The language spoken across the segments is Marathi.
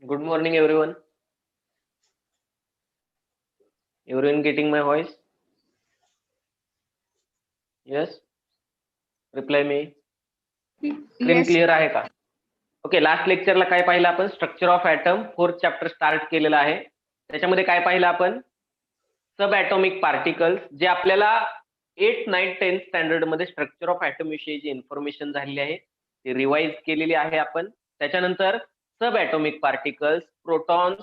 Good morning, everyone. Everyone getting my voice? Yes? Reply me. Screen Yes. Clear आहे का? ओके, लास्ट लेक्चरला काय पाहिलं आपण? Structure of atom, fourth chapter start केलेला आहे. त्याच्यामध्ये काय पाहिलं आपण? सब ॲटॉमिक पार्टिकल्स, जे आपल्याला 8th, 9th, 10th स्टँडर्ड मध्ये स्ट्रक्चर ऑफ ॲटम विषयी जी इन्फॉर्मेशन झालेली आहे ती रिवाइज केलेली आहे आपण. त्याच्यानंतर subatomic particles, protons,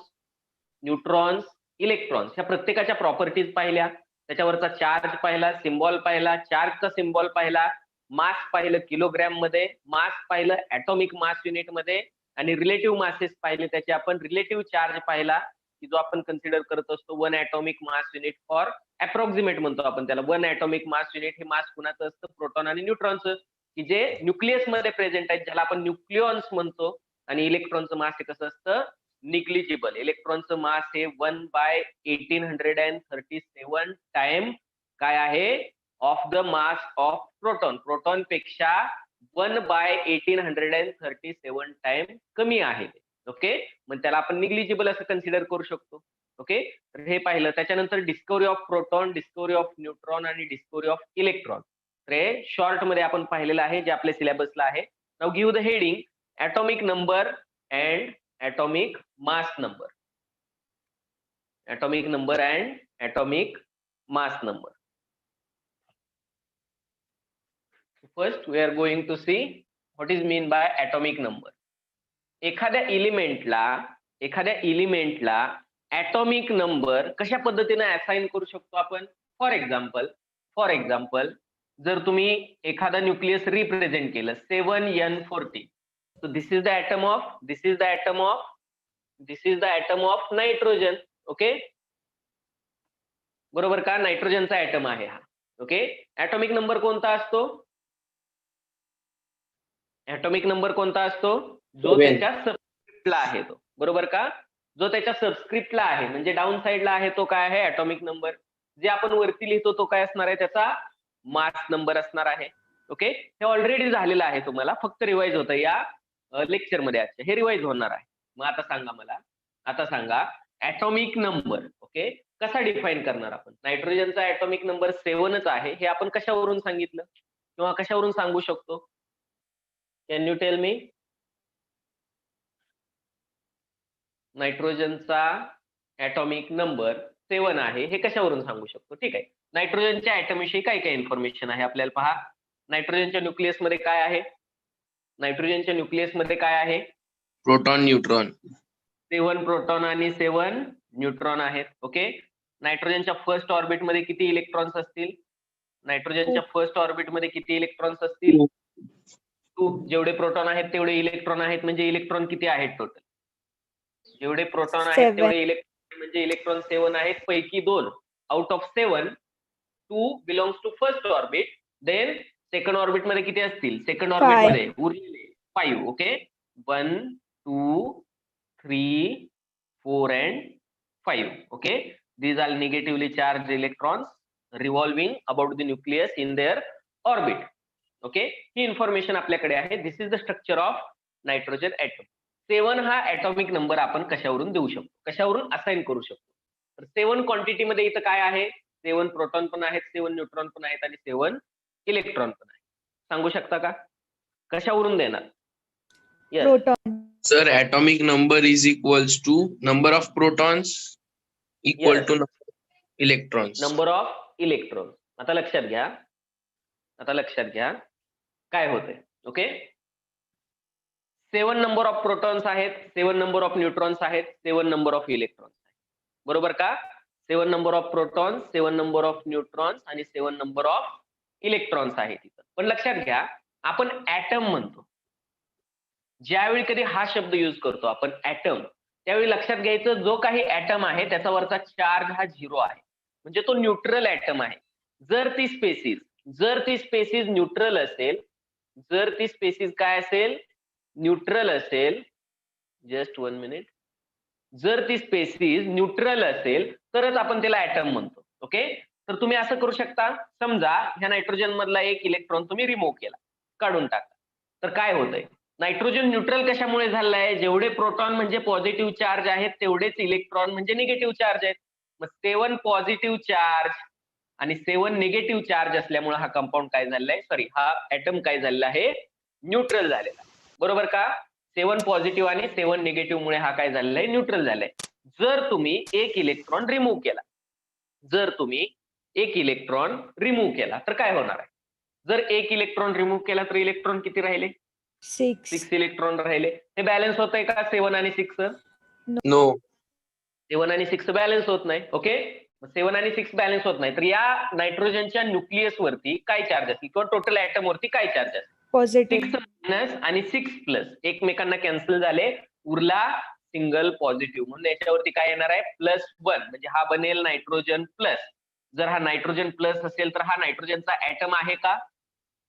neutrons, electrons ह्या प्रत्येकाच्या प्रॉपर्टीज पाहिल्या. त्याच्यावरचा चार्ज पाहिला, सिम्बॉल पाहिला, चार्जचा सिम्बॉल पाहिला, मास पाहिलं किलोग्रॅम मध्ये, मास पाहिलं ॲटॉमिक मास युनिट मध्ये, आणि रिलेटिव्ह मासेस पाहिले. त्याचे आपण रिलेटिव्ह चार्ज पाहिला की जो आपण कन्सिडर करत असतो 1 atomic mass unit for approximate म्हणतो आपण त्याला. 1 ॲटॉमिक मास युनिट हे मास कुणाचं असतं? प्रोटॉन आणि न्यूट्रॉनचं, की जे न्यूक्लियस मध्ये प्रेझेंट आहेत, ज्याला आपण न्यूक्लिऑन्स म्हणतो. आणि इलेक्ट्रॉनचं मास हे कसं असतं? निग्लिजिबल. इलेक्ट्रॉनचं मास हे 1/1837 टाइम काय आहे? Of the mass of proton. Proton पेक्षा 1/1837 टाइम कमी आहे. ओके, मग त्याला आपण निग्लिजिबल असं कन्सिडर करू शकतो. ओके, तर हे पाहिलं. त्याच्यानंतर discovery of proton, discovery of neutron आणि डिस्कवरी ऑफ इलेक्ट्रॉन, तर हे शॉर्ट मध्ये आपण पाहिलेलं आहे, जे आपल्या सिलेबसला आहे. Now give the heading atomic number and atomic mass number. Atomic number and atomic mass number. First we are going to see what is mean by atomic number. एखाद्या एलिमेंटला atomic number कशा पद्धतीने असाइन करू शकतो आपण? फॉर एक्झाम्पल जर तुम्ही एखादा न्यूक्लियस रिप्रेझेंट केलं 7N40, so this is the atom of nitrogen. Okay, बरोबर का? नायट्रोजनचा ॲटम आहे हा. ओके, ॲटॉमिक नंबर कोणता असतो? ॲटॉमिक नंबर कोणता असतो? जो त्याच्या सबस्क्रिप्टला आहे तो. बरोबर का? जो त्याच्या सबस्क्रिप्टला आहे, म्हणजे डाऊन साइडला आहे, तो काय आहे? Atomic number. जे आपण वरती लिहितो तो काय असणार आहे? त्याचा मास नंबर असणार आहे. ओके, हे ऑलरेडी झालेलं आहे, तुम्हाला फक्त रिवाइज होतं या लेक्चर मध्ये. आजच्या हे रिवाइज होणार आहे. मग आता सांगा ॲटॉमिक नंबर ओके कसा डिफाइन करणार आपण? नायट्रोजनचा ॲटॉमिक नंबर 7च आहे, हे आपण कशावरून सांगितलं किंवा कशावरून सांगू शकतो? Can you tell me? नायट्रोजनचा ॲटॉमिक नंबर 7 आहे, हे कशावरून सांगू शकतो? ठीक आहे, नायट्रोजनच्या ॲटम विषयी काय काय इन्फॉर्मेशन आहे आपल्याला पहा. नायट्रोजनच्या न्यूक्लियस मध्ये काय आहे? Proton neutron. 7 प्रोटॉन आणि 7 न्यूट्रॉन आहेत. ओके, नायट्रोजनच्या फर्स्ट ऑर्बिट मध्ये किती इलेक्ट्रॉन्स असतील? 2. जेवढे प्रोटॉन आहेत तेवढे इलेक्ट्रॉन आहेत, म्हणजे इलेक्ट्रॉन किती आहेत टोटल? जेवढे प्रोटॉन आहेत तेवढे इलेक्ट्रॉन, म्हणजे इलेक्ट्रॉन 7 आहेत. पैकी 2 out of 7 2 belongs to first orbit. Then second orbit मध्ये किती असतील? सेकंड ऑर्बिट मध्ये उरलेले 5. Okay, 1 2 3 4 and 5. okay, these are negatively charged electrons revolving about the nucleus in their orbit. okay, ही इन्फॉर्मेशन आपल्याकडे आहे. This is the structure of nitrogen atom. 7 हा ॲटॉमिक नंबर आपण कशावरून देऊ शकतो, कशावरून असाइन करू शकतो? तर 7 क्वांटिटी मध्ये इथं काय आहे? 7 प्रोटॉन पण आहेत, 7 न्यूट्रॉन पण आहेत आणि 7 इलेक्ट्रॉन पण आहेत. सांगू शकता का कशावरून देणार? Proton. Sir, atomic number is equals to number of protons equal Yes. to number of electrons. Number of electron. आता लक्षात घ्या काय होतंय. ओके, 7 नंबर ऑफ प्रोटॉन्स आहेत, 7 नंबर ऑफ न्यूट्रॉन्स आहेत, 7 नंबर ऑफ इलेक्ट्रॉन्स आहेत. बरोबर का? 7 number of protons, 7 number of neutrons आणि 7 नंबर ऑफ इलेक्ट्रॉन्स आहेत तिथं. पण लक्षात घ्या, आपण ॲटम म्हणतो ज्यावेळी कधी हा शब्द यूज करतो आपण ॲटम, त्यावेळी लक्षात घ्यायचं जो काही ॲटम आहे त्याच्यावरचा चार्ज हा 0 आहे, म्हणजे तो न्यूट्रल ॲटम आहे. जर ती स्पेसिस न्यूट्रल असेल, जर ती स्पेसिस काय असेल? न्यूट्रल असेल. Just 1 minute. जर ती स्पेसिस न्यूट्रल असेल तरच आपण त्याला ॲटम म्हणतो. ओके, तर तुम्ही असं करू शकता, समजा ह्या नायट्रोजन मधला एक इलेक्ट्रॉन तुम्ही रिमूव्ह केला, काढून टाकला, तर काय होतंय? नायट्रोजन न्यूट्रल कशामुळे झालेलं आहे? जेवढे प्रोटॉन म्हणजे पॉझिटिव्ह चार्ज आहेत तेवढेच इलेक्ट्रॉन म्हणजे निगेटिव्ह चार्ज आहेत. मग 7 पॉझिटिव्ह चार्ज आणि 7 निगेटिव्ह चार्ज असल्यामुळे हा कंपाऊंड काय झालेला आहे, सॉरी हा ऍटम काय झालेला आहे, न्यूट्रल झालेला. बरोबर का? 7 पॉझिटिव्ह आणि 7 निगेटिव्ह मुळे हा काय झालेला आहे, न्यूट्रल झालाय. जर तुम्ही एक इलेक्ट्रॉन रिमूव्ह केला, जर तुम्ही एक इलेक्ट्रॉन रिमूव्ह केला तर काय होणार आहे? जर एक इलेक्ट्रॉन रिमूव्ह केला तर इलेक्ट्रॉन किती राहिले? 6 इलेक्ट्रॉन राहिले. हे बॅलन्स होतंय का 7 आणि 6? No. 7 आणि 6 बॅलन्स होत नाही. ओके, 7 आणि 6 बॅलन्स होत नाही तर या नायट्रोजनच्या न्यूक्लियस वरती काय चार्ज असेल किंवा टोटल ऍटम वरती काय चार्ज असेल? पॉझिटिव्ह 6 मायनस आणि 6 प्लस एकमेकांना कॅन्सल झाले, उरला सिंगल पॉझिटिव्ह. म्हणून याच्यावरती काय येणार आहे, +1 म्हणजे हा बनेल नायट्रोजन प्लस. जर हा नायट्रोजन प्लस असेल तर हा नायट्रोजनचा ऍटम आहे का?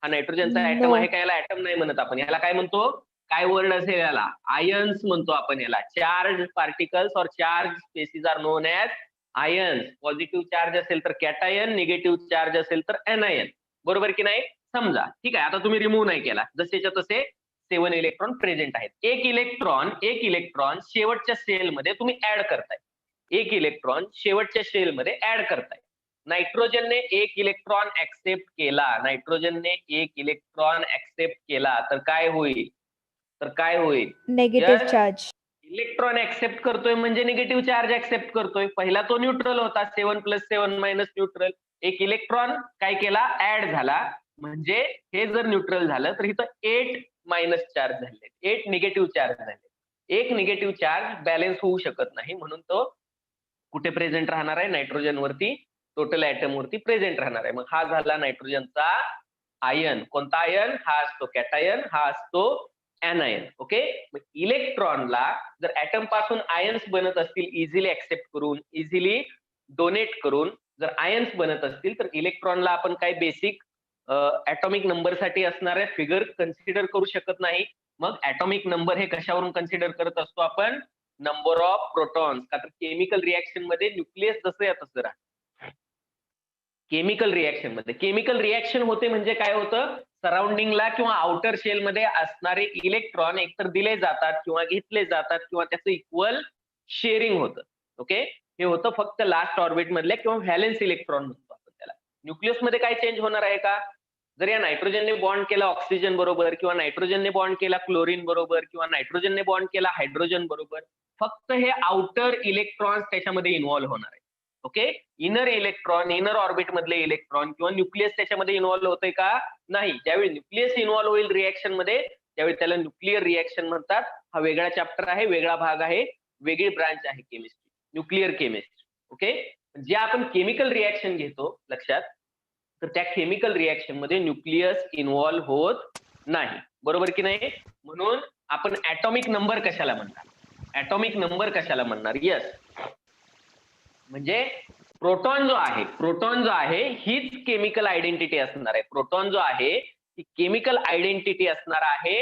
हा नायट्रोजनचा ऍटम No. आहे का? याला ऍटम नाही म्हणत आपण, याला काय म्हणतो? काय वर्ड असेल याला? आयन्स म्हणतो आपण याला. चार्ज पार्टिकल्स और charge species are known as ions. Positive charge असेल तर कॅटायन, निगेटिव्ह चार्ज असेल तर एनायन. बरोबर की नाही? समजा ठीक आहे, आता तुम्ही रिमूव्ह नाही केला, जसेच्या तसे 7 इलेक्ट्रॉन प्रेझेंट आहेत. एक इलेक्ट्रॉन शेवटच्या सेलमध्ये तुम्ही ऍड करताय. एक इलेक्ट्रॉन शेवटच्या सेलमध्ये ऍड करताय. नायट्रोजनने एक इलेक्ट्रॉन ऍक्सेप्ट केला, नायट्रोजनने एक इलेक्ट्रॉन ऍक्सेप्ट केला तर काय होईल? तर काय होईल? Negative Yes. Charge. Electron accept करतोय म्हणजे निगेटिव्ह चार्ज ऍक्सेप्ट करतोय. पहिला तो न्यूट्रल होता, 7 + 7 - न्यूट्रल. एक इलेक्ट्रॉन काय केला, ऍड झाला, म्हणजे हे जर न्यूट्रल झालं तर इथं 8 मायनस चार्ज झाले, 8 निगेटिव्ह चार्ज झाले. एक निगेटिव्ह चार्ज बॅलन्स होऊ शकत नाही, म्हणून तो कुठे प्रेझेंट राहणार आहे, नायट्रोजन वरती, टोटल ऍटम वरती प्रेझेंट राहणार आहे. मग हा झाला नायट्रोजनचा आयन. कोणता आयन? हा असतो कॅटायन, हा असतो एनायन. ओके, मग इलेक्ट्रॉनला जर ऍटम पासून आयन्स बनत असतील, इझिली ऍक्सेप्ट करून, इझिली डोनेट करून जर आयन्स बनत असतील तर इलेक्ट्रॉनला आपण काय बेसिक ऍटॉमिक नंबर साठी असणारे फिगर कन्सिडर करू शकत नाही. मग ऍटॉमिक नंबर हे कशावरून कन्सिडर करत असतो आपण? Number of protons. का तर केमिकल रिएक्शन मध्ये न्यूक्लियस जसं आहे तसं राहतं. केमिकल रिएक्शन होते म्हणजे काय होतं, सराउंडिंगला किंवा आउटर शेल मध्ये असणारे इलेक्ट्रॉन एकतर दिले जातात किंवा घेतले जातात किंवा त्याचं इक्वल शेअरिंग होतं. ओके, हे होतं फक्त लास्ट ऑर्बिट मधल्या किंवा व्हॅलेन्स इलेक्ट्रॉन म्हणतो आपण त्याला. न्यूक्लियस मध्ये काय चेंज होणार आहे का? जर या नायट्रोजनने बॉन्ड केला ऑक्सिजन बरोबर किंवा नायट्रोजनने बॉन्ड केला क्लोरीन बरोबर किंवा नायट्रोजनने बॉन्ड केला हायड्रोजन बरोबर, फक्त हे आउटर इलेक्ट्रॉन्स त्याच्यामध्ये इन्व्हॉल्व्ह होणार आहे. Okay, inner electron, inner orbit मधले इलेक्ट्रॉन किंवा न्यूक्लियस त्याच्यामध्ये इन्व्हॉल्व्ह होतंय का? नाही. ज्यावेळी न्यूक्लियस इन्व्हॉल्व्ह होईल रिएक्शन मध्ये त्यावेळी त्याला न्यूक्लिअर रिएक्शन म्हणतात. हा वेगळा चॅप्टर आहे, वेगळा भाग आहे, वेगळी ब्रांच आहे केमिस्ट्री, न्यूक्लिअर केमिस्ट्री. ओके, जे आपण केमिकल रिएक्शन घेतो लक्षात, तर त्या केमिकल रिएक्शन मध्ये न्यूक्लियस इन्व्हॉल्व्ह होत नाही. बरोबर की नाही? म्हणून आपण ऍटॉमिक नंबर कशाला म्हणणार? ऍटॉमिक नंबर कशाला म्हणणार? यस, म्हणजे प्रोटॉन जो आहे हीच केमिकल आयडेंटिटी असणार आहे. प्रोटॉन जो आहे ही केमिकल आयडेंटिटी असणार आहे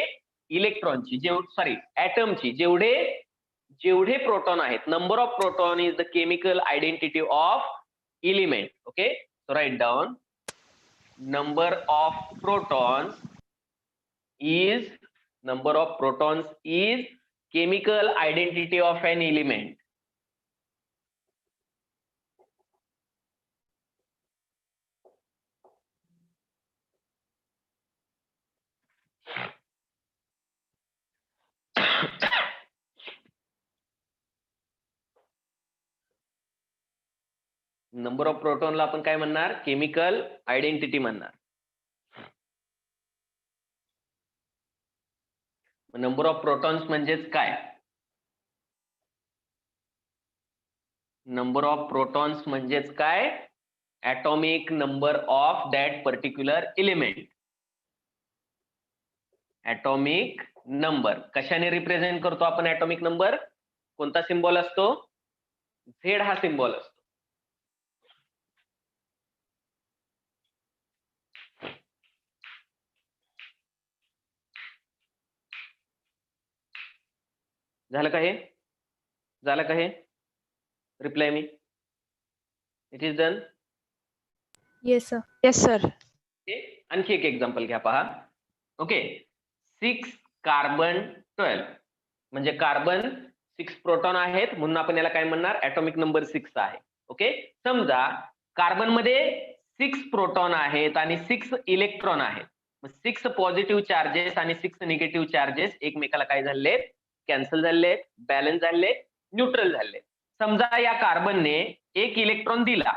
इलेक्ट्रॉनची, सॉरी ऍटमची. जेवढे प्रोटॉन आहेत, number of proton is the chemical identity of element. Okay, so write down, number of protons is chemical identity of an element. Number of प्रोटॉनला आपण काय म्हणणार? केमिकल आयडेंटिटी म्हणणार. नंबर ऑफ प्रोटॉन्स म्हणजेच काय? नंबर ऑफ प्रोटॉन्स म्हणजेच काय? Atomic number of that particular element. Atomic number कशाने रिप्रेझेंट करतो आपण? ऍटॉमिक नंबर कोणता सिम्बॉल असतो? झेड हा सिम्बॉल असतो. झालं का हे? झालं का हे? Reply me. It is done. Yes sir. Yes, sir. आणखी एक एक्झाम्पल घ्या, पहा. ओके, 6 कार्बन 12 म्हणजे कार्बन 6 प्रोटॉन आहेत म्हणून आपण याला काय म्हणणार, ऍटॉमिक नंबर 6 आहे. ओके, समजा कार्बन मध्ये 6 प्रोटॉन आहेत आणि 6 इलेक्ट्रॉन आहेत. 6 पॉझिटिव्ह चार्जेस आणि 6 निगेटिव्ह चार्जेस एकमेकाला काय झालेत, कॅन्सल झालेत, बॅलन्स झालेत, न्यूट्रल झालेत. समजा या कार्बनने एक इलेक्ट्रॉन दिला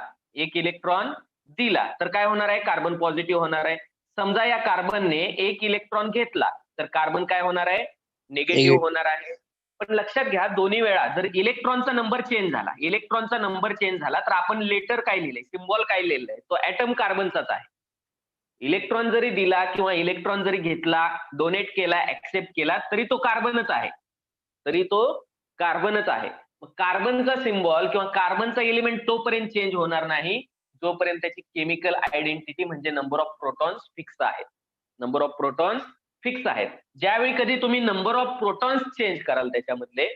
तर काय होणार आहे, कार्बन पॉझिटिव्ह होणार आहे. समजा या कार्बनने एक इलेक्ट्रॉन घेतला तर कार्बन काय होणार आहे, निगेटिव्ह होणार आहे. पण लक्षात घ्या, दोन्ही वेळा जर इलेक्ट्रॉनचा नंबर चेंज झाला तर आपण लेटर काय लिहिलंय, सिम्बॉल काय लिहिलंय, तो ऍटम कार्बनचाच आहे. इलेक्ट्रॉन जरी दिला किंवा इलेक्ट्रॉन जरी घेतला, डोनेट केला, ऍक्सेप्ट केला तरी तो कार्बनच आहे. मग कार्बनचा सिम्बॉल किंवा कार्बनचा एलिमेंट तोपर्यंत चेंज होणार नाही जोपर्यंत त्याची केमिकल आयडेंटिटी म्हणजे नंबर ऑफ प्रोटॉन्स फिक्स आहेत. ज्यावेळी कधी तुम्ही नंबर ऑफ प्रोटॉन्स चेंज कराल, त्याच्यामधले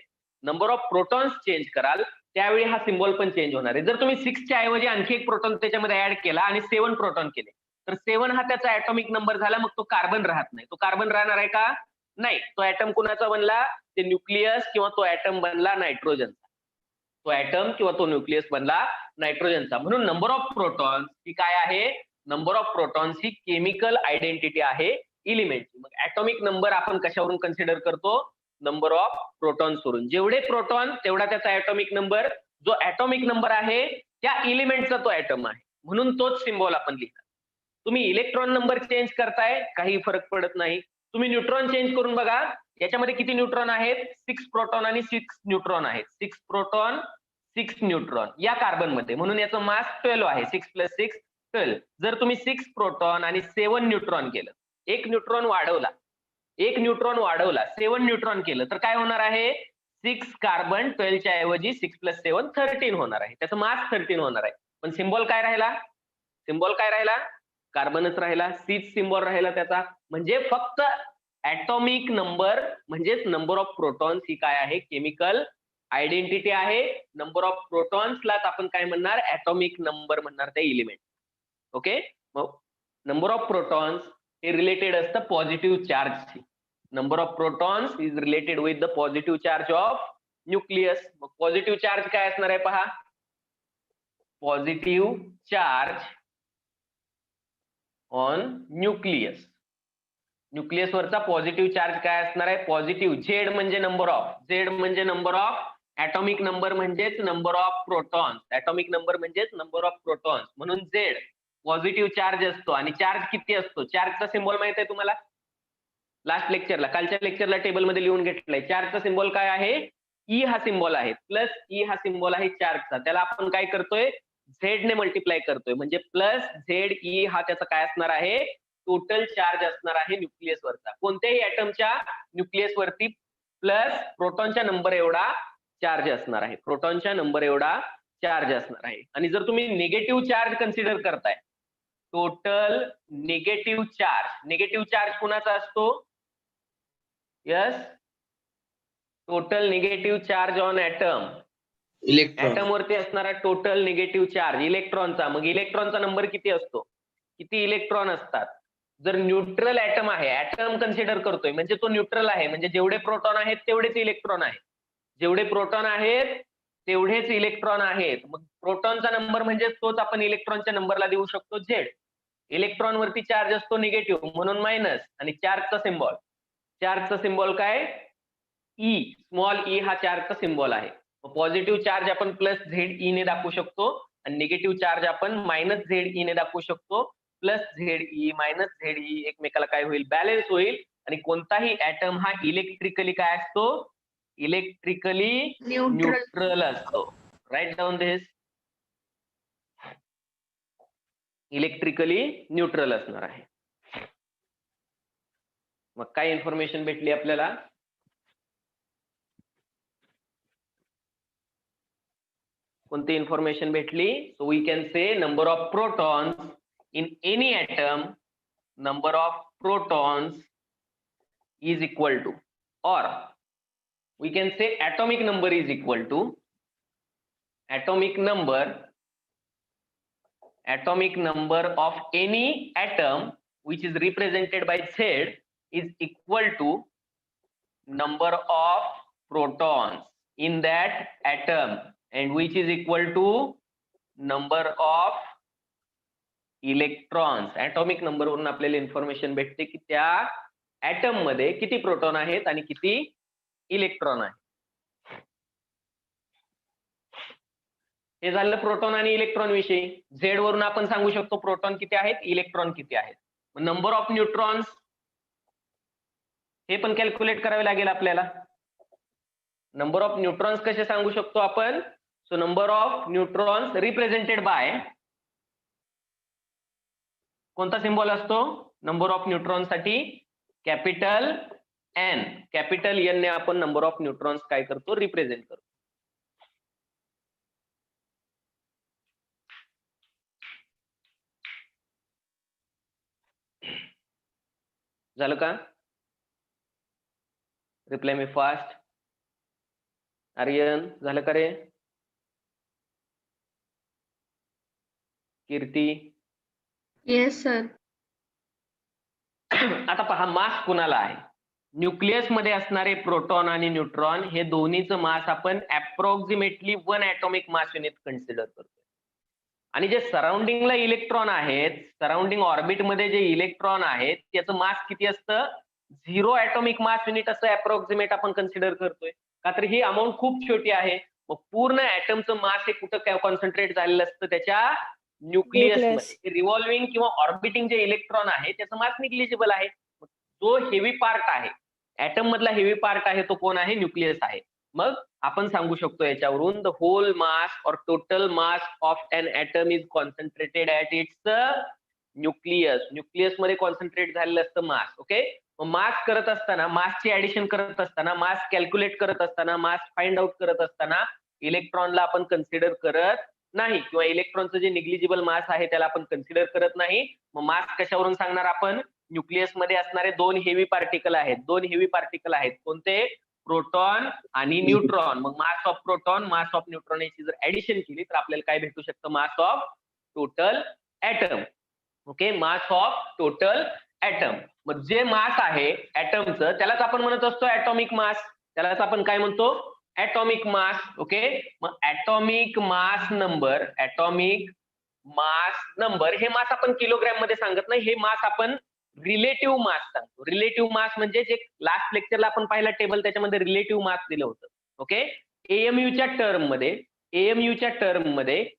नंबर ऑफ प्रोटॉन्स चेंज कराल त्यावेळी हा सिम्बॉल पण चेंज होणार आहे. जर तुम्ही 6 च्या ऐवजी आणखी एक प्रोटॉन त्याच्यामध्ये ऍड केला आणि 7 प्रोटॉन केले तर 7 हा त्याचा ऍटॉमिक नंबर झाला, मग तो कार्बन राहत नाही. तो कार्बन राहणार आहे का, नाही. तो ऍटम कुणाचा बनला, ते न्यूक्लियस किंवा तो ऍटम बनला नायट्रोजनचा. म्हणून नंबर ऑफ प्रोटॉन्स ही काय आहे, number of protons he chemical identity आहे इलिमेंटची. मग ऍटॉमिक नंबर आपण कशावरून कन्सिडर करतो, नंबर ऑफ प्रोटॉन्स वरून. जेवढे प्रोटॉन तेवढा त्याचा ऍटॉमिक नंबर, जो ऍटॉमिक नंबर आहे त्या इलिमेंटचा तो ऍटम आहे, म्हणून तोच सिम्बॉल आपण लिहिला. तुम्ही इलेक्ट्रॉन नंबर चेंज करताय काही फरक पडत नाही. तुम्ही न्यूट्रॉन चेंज करून बघा, याच्यामध्ये किती न्यूट्रॉन आहेत, 6 प्रोटॉन आणि 6 न्यूट्रॉन आहेत. 6 प्रोटॉन 6 न्यूट्रॉन या कार्बन मध्ये, म्हणून याचं मास 12 आहे. 6 + 6 12. जर तुम्ही 6 प्रोटॉन आणि 7 न्यूट्रॉन केलं, एक न्यूट्रॉन वाढवला, 7 न्यूट्रॉन केलं तर काय होणार आहे, 6 कार्बन 12 च्या ऐवजी 6 + 7 13 होणार आहे. त्याचं मास 13 होणार आहे. पण सिम्बॉल काय राहिला, कार्बनच राहिला, सीच सिम्बॉल राहिला त्याचा. म्हणजे फक्त ऍटॉमिक नंबर म्हणजेच नंबर ऑफ प्रोटॉन्स ही काय आहे, केमिकल आयडेंटिटी आहे. नंबर ऑफ प्रोटॉन्सलाच आपण काय म्हणणार, ऍटॉमिक नंबर म्हणणार त्या इलिमेंट. ओके, मग नंबर ऑफ प्रोटॉन्स हे रिलेटेड असतं पॉझिटिव्ह चार्जशी. Number of protons is related with the positive charge of nucleus. मग पॉझिटिव्ह चार्ज काय असणार आहे पहा, positive charge on nucleus. Nucleus वरचा पॉझिटिव्ह चार्ज काय असणार आहे, पॉझिटिव्ह. झेड म्हणजे नंबर ऑफ, ऍटॉमिक नंबर म्हणजेच नंबर ऑफ प्रोटॉन्स, म्हणून झेड पॉझिटिव्ह चार्ज असतो. आणि चार्ज किती असतो, चार्जचा सिम्बॉल माहित आहे तुम्हाला, लास्ट लेक्चरला, कालच्या लेक्चरला टेबलमध्ये लिहून घेतलंय. चार्जचा सिम्बॉल काय आहे, ई हा सिम्बॉल आहे, प्लस ई हा सिम्बॉल आहे चार्जचा. त्याला आपण काय करतोय, झेड ने मल्टिप्लाय करतोय, म्हणजे प्लस झेड ई हा त्याचा काय असणार आहे, टोटल चार्ज असणार आहे न्यूक्लियस वरचा. कोणत्याही ऍटमच्या न्यूक्लियस वरती प्लस प्रोटॉनच्या नंबर एवढा चार्ज असणार आहे. आणि जर तुम्ही निगेटिव्ह चार्ज कन्सिडर करताय, टोटल निगेटिव्ह चार्ज कुणाचा असतो, yes, total negative charge on atom, atom वरती असणारा टोटल निगेटिव्ह चार्ज इलेक्ट्रॉनचा. मग इलेक्ट्रॉनचा नंबर किती असतो, किती इलेक्ट्रॉन असतात. जर न्यूट्रल ऍटम आहे, ऍटम कन्सिडर करतोय म्हणजे तो न्यूट्रल आहे, म्हणजे जेवढे प्रोटॉन आहेत तेवढेच इलेक्ट्रॉन आहेत, मग प्रोटॉनचा नंबर म्हणजे तोच आपण इलेक्ट्रॉनच्या नंबरला देऊ शकतो, झेड. इलेक्ट्रॉन वरती चार्ज असतो निगेटिव्ह म्हणून मायनस, आणि चार्जचा सिम्बॉल काय, ई, स्मॉल ई हा चार्जचा सिम्बॉल आहे. पॉझिटिव्ह चार्ज आपण प्लस झेड ई ने दाखवू शकतो आणि निगेटिव्ह चार्ज आपण मायनस झेड ई ने दाखवू शकतो. Plus Z e minus Z E एकमेकाला काय होईल, बॅलन्स होईल. आणि कोणताही ऍटम हा इलेक्ट्रिकली काय असतो, इलेक्ट्रिकली न्यूट्रल असतो. राईट डाऊन दिस, इलेक्ट्रिकली न्यूट्रल असणार आहे. मग काय इन्फॉर्मेशन भेटली आपल्याला, कोणती इन्फॉर्मेशन भेटली, so we can say number of protons in any atom, number of protons is equal to, or we can say atomic number is equal to, atomic number of any atom which is represented by Z is equal to number of protons in that atom and which is equal to number of electrons. atomic number वरून आपल्याला इन्फॉर्मेशन भेटते की त्या ऍटम मध्ये किती प्रोटॉन आहेत आणि किती इलेक्ट्रॉन आहेत. हे झालं प्रोटॉन आणि इलेक्ट्रॉन विषयी. झेड वरून आपण सांगू शकतो प्रोटॉन किती आहेत, इलेक्ट्रॉन किती आहेत. नंबर ऑफ न्यूट्रॉन्स हे पण कॅल्क्युलेट करावे लागेल आपल्याला. नंबर ऑफ न्यूट्रॉन्स कसे सांगू शकतो आपण. So number of neutrons represented by कोणता सिम्बॉल असतो नंबर ऑफ न्यूट्रॉन साठी, कॅपिटल एन. कॅपिटल एन ने आपण नंबर ऑफ न्यूट्रॉन्स काय करतो, रिप्रेझेंट करतो. झालं का. रिप्लाय मी फास्ट. आर्यन झालं का रे. कीर्ती. Yes sir. आता पहा मास कुणाला आहे. न्यूक्लियस मध्ये असणारे प्रोटॉन आणि न्यूट्रॉन हे दोन्हीचं मास आपण approximately 1 atomic mass unit consider करतो. आणि जे सराउंडिंगला इलेक्ट्रॉन आहेत, सराउंडिंग ऑर्बिट मध्ये जे इलेक्ट्रॉन आहेत त्याचं मास किती असतं, 0 ॲटॉमिक मास युनिट असं अप्रॉक्सिमेट आपण कन्सिडर करतोय. का तर ही अमाऊंट खूप छोटी आहे. मग पूर्ण ॲटमचं मास हे कुठं कॉन्सन्ट्रेट झालेलं असतं, त्याच्या न्यूक्लियस मध्ये. रिव्हॉल्विंग किंवा ऑर्बिटिंग जे इलेक्ट्रॉन आहे त्याचं मास निग्लिजिबल आहे. जो हेवी पार्ट आहे ऍटम मधला हेवी पार्ट आहे तो कोण आहे, न्यूक्लियस आहे. मग आपण सांगू शकतो याच्यावरून द होल मास और total mass of an atom is concentrated at its nucleus. Nucleus मध्ये कॉन्सन्ट्रेट झालेलं असतं मास. ओके. मास करत असताना, मासची ऍडिशन करत असताना, मास कॅल्क्युलेट करत असताना, मास फाइंड आउट करत असताना इलेक्ट्रॉनला आपण कन्सिडर करत नाही किंवा इलेक्ट्रॉनचं जे निग्लिजिबल मास आहे त्याला आपण कन्सिडर करत नाही. मग मास कशावरून सांगणार आपण, न्यूक्लियस मध्ये असणारे 2 हेवी पार्टिकल आहेत. 2 हेवी पार्टिकल आहेत कोणते, प्रोटॉन आणि न्यूट्रॉन. मग मास of proton, mass of neutron याची जर ऍडिशन केली तर आपल्याला काय भेटू शकतं, मास of total atom. Okay. Mass of total atom. मग जे मास आहे ऍटमचं त्यालाच आपण म्हणत असतो ऍटॉमिक मास. त्यालाच आपण काय म्हणतो, ऍटॉमिक मास. ओके. मग atomic mass number, atomic mass number हे मास आपण किलोग्रॅम मध्ये सांगत नाही, हे मास आपण रिलेटिव्ह मास सांगतो. रिलेटिव्ह मास म्हणजे जे लास्ट लेक्चरला आपण पाहिला टेबल त्याच्यामध्ये रिलेटिव्ह मास दिलं होतं. ओके. एएमयूच्या टर्म मध्ये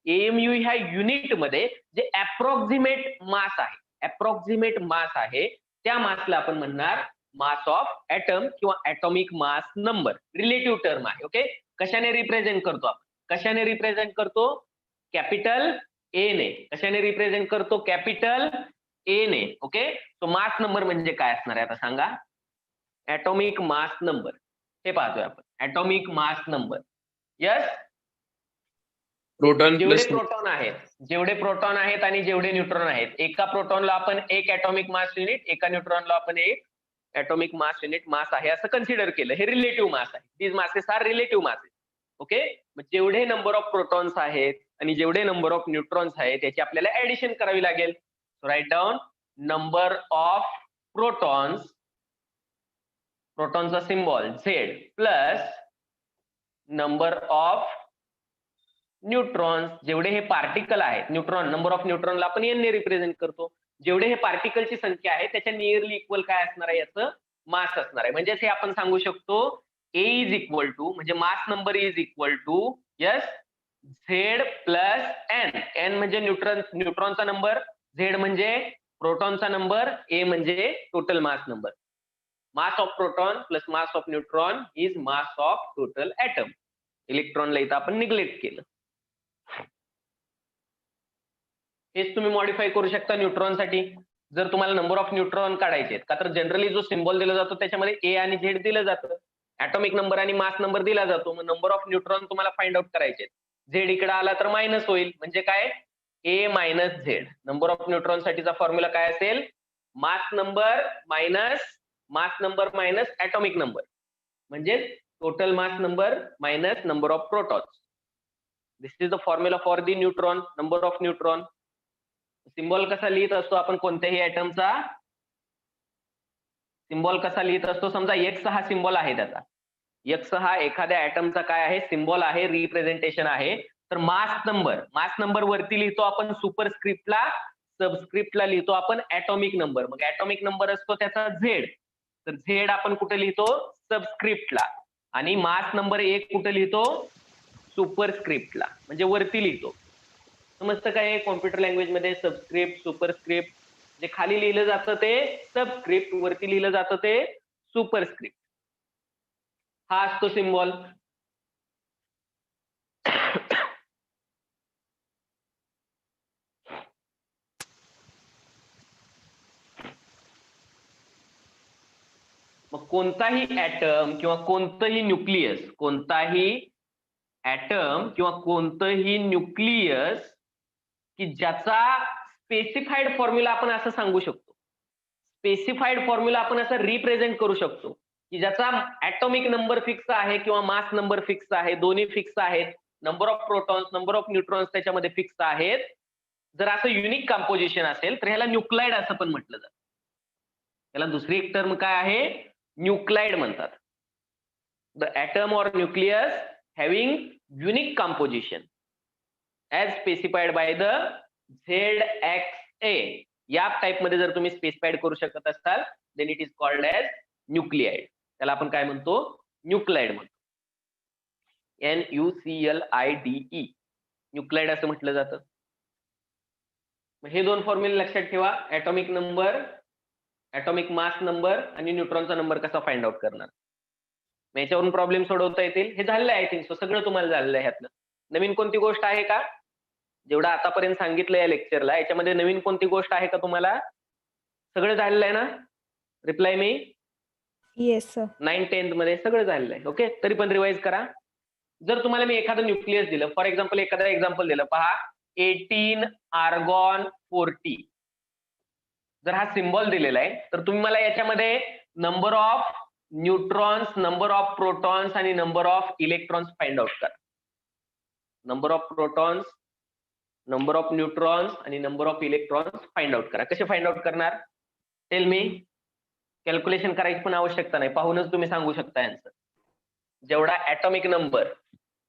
एएमयू ह्या युनिट मध्ये जे अप्रॉक्सिमेट मास आहे, अप्रॉक्सिमेट मास आहे त्या मासला आपण म्हणणार मास ऑफ ऍटम किंवा atomic mass number. Relative term आहे. ओके. कशाने रिप्रेझेंट करतो आपण, कशाने रिप्रेझेंट करतो, कॅपिटल ए ने. कशाने रिप्रेझेंट करतो, कॅपिटल ए ने. ओके. सो मास नंबर म्हणजे काय असणार आहे आता सांगा, ऍटॉमिक मास नंबर. हे पाहतोय आपण atomic mass number. Yes. Proton जेवढे प्लस प्रोटॉन आहेत, जेवढे प्रोटॉन आहेत आणि जेवढे न्यूट्रॉन आहेत, एका प्रोटॉनला आपण 1 ॲटॉमिक मास युनिट, एका न्यूट्रॉनला आपण 1 ॲटॉमिक मास युनिट मास आहे असं कन्सिडर केलं. हे रिलेटिव्ह मास आहे. These masses are relative masses. Okay. मग जेवढे नंबर ऑफ प्रोटॉन्स आहेत आणि जेवढे नंबर ऑफ न्यूट्रॉन्स आहेत त्याची आपल्याला ऍडिशन करावी लागेल. Write down number of protons, प्रोटॉनचा symbol Z, plus number of neutrons. जेवढे हे पार्टिकल आहेत, न्यूट्रॉन, नंबर ऑफ न्यूट्रॉनला आपण एन ने रिप्रेझेंट करतो. जेवढे हे पार्टिकलची संख्या आहे त्याच्या नियरली इक्वल काय असणार आहे, याचं मास असणार आहे. म्हणजेच हे आपण सांगू शकतो ए इज इक्वल टू, म्हणजे mass number is equal to yes Z plus N. N म्हणजे न्यूट्रॉनचा नंबर, झेड म्हणजे प्रोटॉनचा नंबर, ए म्हणजे total mass number. Mass of proton plus mass of neutron is mass of total atom. इलेक्ट्रॉनला इथं आपण निग्लेक्ट केलं. हेच तुम्ही मॉडिफाय करू शकता न्यूट्रॉन साठी. जर तुम्हाला नंबर ऑफ न्यूट्रॉन काढायचे का तर जनरली जो सिम्बॉल दिला जातो त्याच्यामध्ये ए आणि झेड दिलं जातं, ऍटॉमिक नंबर आणि मास नंबर दिला जातो. मग नंबर ऑफ न्यूट्रॉन तुम्हाला फाइंड आउट करायचे. झेड इकडे आला तर मायनस होईल, म्हणजे काय, A minus Z. Number of neutron साठीचा फॉर्म्युला काय असेल, mass number minus atomic number, म्हणजे total mass number minus number of protons. This is the formula for the neutron, number of neutron. Symbol कसा लिहित असतो आपण कोणत्याही ऍटमचा, सिम्बॉल कसा लिहित असतो, समजा एक्स हा सिम्बॉल आहे त्याचा, एक्स हा एखाद्या ऍटमचा काय आहे, सिम्बॉल आहे, रिप्रेझेंटेशन आहे. तर मास नंबर वरती लिहितो आपण सुपरस्क्रिप्टला, सबस्क्रिप्टला लिहितो आपण ऍटॉमिक नंबर. मग ऍटॉमिक नंबर असतो त्याचा झेड, तर झेड आपण कुठे लिहितो, सबस्क्रिप्टला. आणि मास नंबर 1 कुठे लिहितो, सुपरस्क्रिप्टला, म्हणजे वरती लिहितो. समजतं काय कॉम्प्युटर लँग्वेज मध्ये सबस्क्रिप्ट, सुपरस्क्रिप्ट. जे खाली लिहिलं जातं ते सबस्क्रिप्ट, वरती लिहिलं जातं ते सुपरस्क्रिप्ट. हा असतो सिम्बॉल. मग कोणताही ऍटम किंवा कोणतंही न्यूक्लियस, की ज्याचा स्पेसिफाईड फॉर्म्युला आपण असं सांगू शकतो, स्पेसिफाईड फॉर्म्युला आपण असं रिप्रेझेंट करू शकतो, की ज्याचा ऍटॉमिक नंबर फिक्स आहे किंवा मास नंबर फिक्स आहे, दोन्ही फिक्स आहेत, number of protons, number of neutrons त्याच्यामध्ये फिक्स आहेत. जर असं युनिक कंपोजिशन असेल तर ह्याला न्यूक्लाइड असं पण म्हटलं जातं. त्याला दुसरी एक टर्म काय आहे, न्यूक्लाइड म्हणतात. The atom or nucleus having unique composition as specified by the ZXA. या टाइप मध्ये जर तुम्ही स्पेसिफाईड करू शकत असाल, then it is called as nuclide. त्याला आपण काय म्हणतो, न्यूक्लाइड म्हणतो. NUCLIDE, न्यूक्लाइड असं म्हटलं जातं. हे दोन फॉर्म्युले लक्षात ठेवा, atomic number, atomic mass number आणि न्यूट्रॉनचा नंबर कसा फाइंड आउट करणार. याच्यावरून प्रॉब्लेम सोडवता येतील. हे झालेलं आहे, आय थिंक सो सगळं तुम्हाला झालेलं आहे. ह्यातलं नवीन कोणती गोष्ट आहे का, जेवढं आतापर्यंत सांगितलं या लेक्चरला, याच्यामध्ये नवीन कोणती गोष्ट आहे का तुम्हाला, सगळं झालेलं आहे ना. रिप्लाय मी येस सर. 9th-10th मध्ये सगळं झालेलं आहे. ओके, तरी पण रिवाइज करा. जर तुम्हाला मी एखादं न्यूक्लियस दिलं, फॉर एक्झाम्पल एखादं एक्झाम्पल दिलं, पहा 18 आर्गॉन 40, जर हा सिम्बॉल दिलेला आहे, तर तुम्ही मला याच्यामध्ये number of neutrons, number of protons आणि number of electrons find out करा. Number of protons, number of neutrons आणि number of electrons find out करा. कसे फाइंड आउट करणार, टेल मी. कॅल्क्युलेशन करायची पण आवश्यकता नाही, पाहूनच तुम्ही सांगू शकता आन्सर. जेवढा ऍटॉमिक नंबर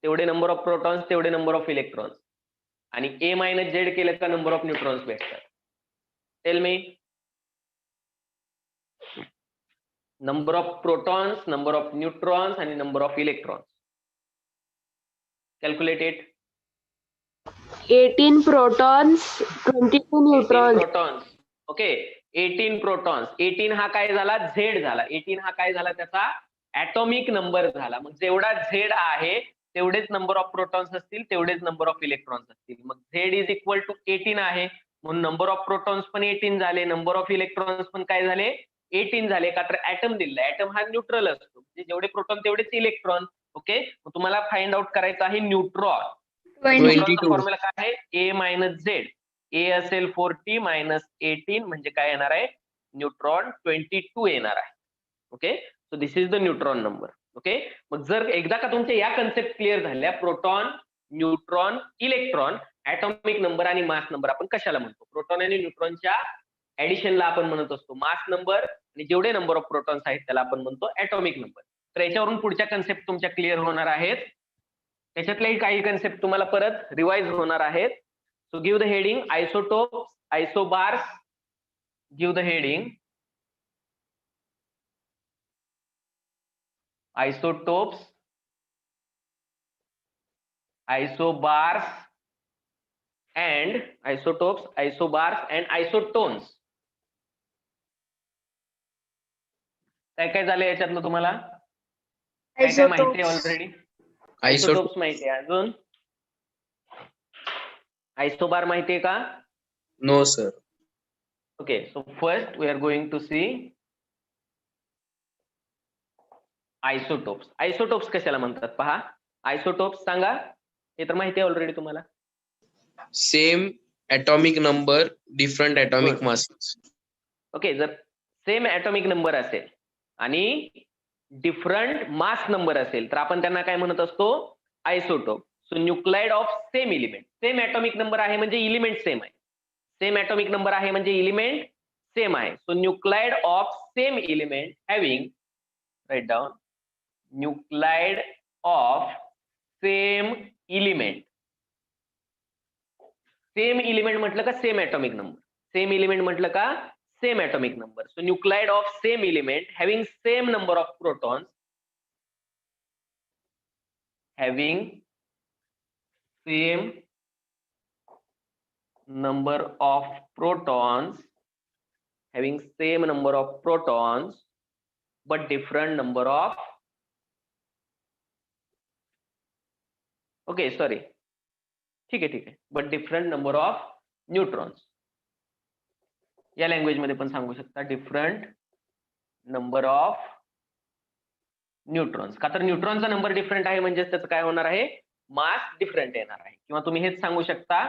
तेवढे नंबर ऑफ प्रोटॉन्स, तेवढे नंबर ऑफ इलेक्ट्रॉन्स, आणि A - Z केलं का नंबर ऑफ न्यूट्रॉन्स भेटतात. Tell me. Number of protons, number of neutrons आणि number of electrons. Calculate it. 18 protons, 22 neutrons. Protons. Okay, 18 protons. 18 हा काय झाला, झेड झाला. 18 हा काय झाला, त्याचा ऍटॉमिक नंबर झाला. मग जेवढा झेड आहे तेवढेच नंबर ऑफ प्रोटॉन्स असतील, तेवढेच नंबर ऑफ इलेक्ट्रॉन्स असतील. मग झेड इज इक्वल टू 18 आहे, म्हणून नंबर ऑफ प्रोटॉन्स पण 18 झाले, नंबर ऑफ इलेक्ट्रॉन्स पण काय झाले, 18 झाले. का तर ऍटम दिलेला, ऍटम हा न्यूट्रल असतो, म्हणजे जेवढे प्रोटॉन तेवढेच इलेक्ट्रॉन. ओके, मग तुम्हाला फाइंड आउट करायचं आहे न्यूट्रॉन. 22. फॉर्म्युला काय आहे, A - Z. A असेल 40 - 18 म्हणजे काय येणार आहे, न्यूट्रॉन 22 येणार आहे. Okay, so this is the neutron number. Okay, मग जर एकदा का तुमच्या या कन्सेप्ट क्लिअर झाल्या, proton, neutron, electron, atomic number आणि मास नंबर आपण कशाला म्हणतो, प्रोटॉन आणि न्यूट्रॉनच्या ऍडिशनला आपण म्हणत असतो मास नंबर, आणि जेवढे नंबर ऑफ प्रोटॉन्स आहेत त्याला आपण म्हणतो ऍटॉमिक नंबर. तर याच्यावरून पुढच्या कन्सेप्ट तुमच्या क्लिअर होणार आहेत. त्याच्यातलेही काही कन्सेप्ट तुम्हाला परत रिवाइज होणार आहेत. So give the heading isotopes, isobars. Give the heading isotopes, isobars and isotopes, isobars and isotones. काय काय झालं याच्यातलं तुम्हाला, काय काय माहिती आहे ऑलरेडी. आयसोटोप्स माहिती आहे, अजून आयसोबार माहिती आहे का. No, sir. Okay, so first we are going to see isotopes. Isotopes कशाला म्हणतात पहा. आयसोटोप्स सांगा, हे तर माहिती आहे ऑलरेडी तुम्हाला. Same atomic number, different atomic Good. masses. Okay, जर सेम ऍटॉमिक नंबर असेल आणि डिफरंट मास नंबर असेल तर आपण त्यांना काय म्हणत असतो, isotope. So nuclide of same element. Same atomic number आहे म्हणजे इलिमेंट सेम आहे. सेम ऍटॉमिक नंबर आहे म्हणजे इलिमेंट सेम आहे. So nuclide of same element having, write down, nuclide of same element. Same element म्हटलं का same atomic number, same element म्हटलं का same atomic number. So nuclide of same element having same number of protons, having same number of protons, having same number of protons but different number of, okay sorry, ठीक आहे, but different number of neutrons. या लँग्वेज मध्ये पण सांगू शकता, डिफरंट नंबर ऑफ न्यूट्रॉन्स. का तर न्यूट्रॉनचा नंबर डिफरंट आहे म्हणजे त्याचं काय होणार आहे, मास डिफरंट येणार आहे. किंवा तुम्ही हेच सांगू शकता,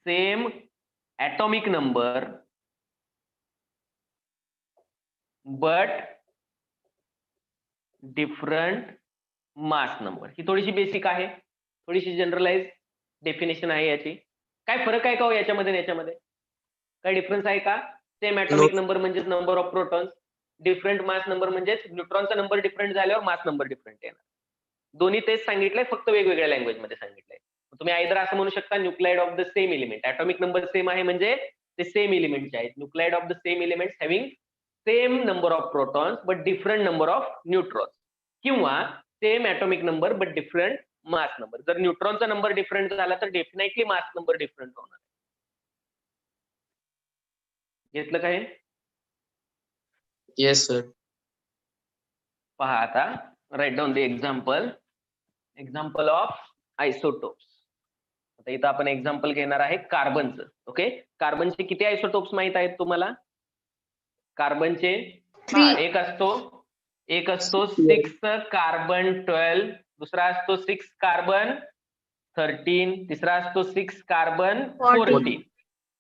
same atomic number but different mass number. ही थोडीशी बेसिक आहे, थोडीशी जनरलाइज डेफिनेशन आहे याची. काय फरक आहे का हो याच्यामध्ये याच्यामध्ये, काय डिफरन्स आहे का? सेम ॲटॉमिक नंबर म्हणजेच number of protons, different mass number म्हणजेच न्यूट्रॉनचा नंबर डिफरंट झाल्यावर मास नंबर डिफरंट येणार. दोन्ही तेच सांगितलंय, फक्त वेगवेगळ्या लँग्वेज मध्ये सांगितलंय. तुम्ही आयदर असं म्हणू शकता, nuclide of the same element, atomic number same आहे म्हणजे ते सेम एलिमेंटचे आहेत. Nuclide of the same elements having same number of protons but different number of neutrons. किंवा same atomic number but different mass number. जर न्यूट्रॉनचा नंबर डिफरंट झाला तर डेफिनेटली मास नंबर डिफरंट होणार. घेतलं काय? Yes sir. पहा आता, write down the example of isotopes. आता इथं आपण एक्झाम्पल घेणार आहे कार्बनचं. ओके, कार्बनचे किती आयसोटोप्स माहित आहेत तुम्हाला? कार्बनचे एक असतो 6 कार्बन 12, दुसरा असतो 6 कार्बन 13, तिसरा असतो 6 कार्बन 14.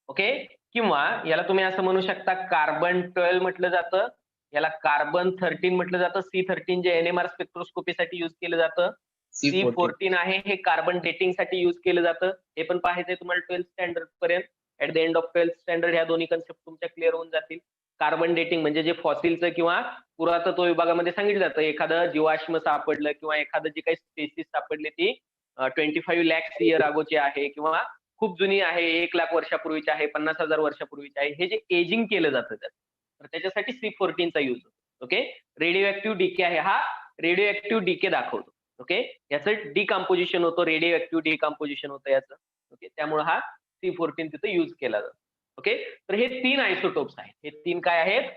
ओके, किंवा याला तुम्ही असं म्हणू शकता, कार्बन 12 म्हटलं जातं, याला कार्बन 13 म्हटलं जातं. C13 जे NMR स्पेक्ट्रोस्कोपीसाठी युज केलं जातं. C14 आहे, हे कार्बन डेटिंग साठी युज केलं जातं. हे पण पाहायचंय तुम्हाला 12th स्टँडर्ड पर्यंत. At the end of 12th standard ह्या दोन्ही कन्सेप्ट तुमच्या क्लिअर होऊन जातील. कार्बन डेटिंग म्हणजे जे फॉसिलचं किंवा पुरातत्व विभागामध्ये सांगितलं जातं, एखादं जीवाश्म सापडलं किंवा एखादं जी काही स्पेसिस सापडली ती 25 lakhs इयर अगोची आहे किंवा खूप जुनी आहे, 1 लाख वर्षापूर्वीची आहे, 50,000 वर्षापूर्वीची आहे, हे जे एजिंग केलं जातं तर त्याच्यासाठी C14 चा यूज होतो. ओके, रेडिओ ऍक्टिव्ह डीके आहे, हा रेडिओ ऍक्टिव्ह डीके दाखवतो. ओके, याचं डिकम्पोजिशन होतं, रेडिओ ऍक्टिव्ह डिकम्पोजिशन होतं याचं. ओके, त्यामुळे हा C14 तिथे यूज केला जातो. ओके, तर हे 3 आयसोटोप्स आहेत. हे 3 काय आहेत?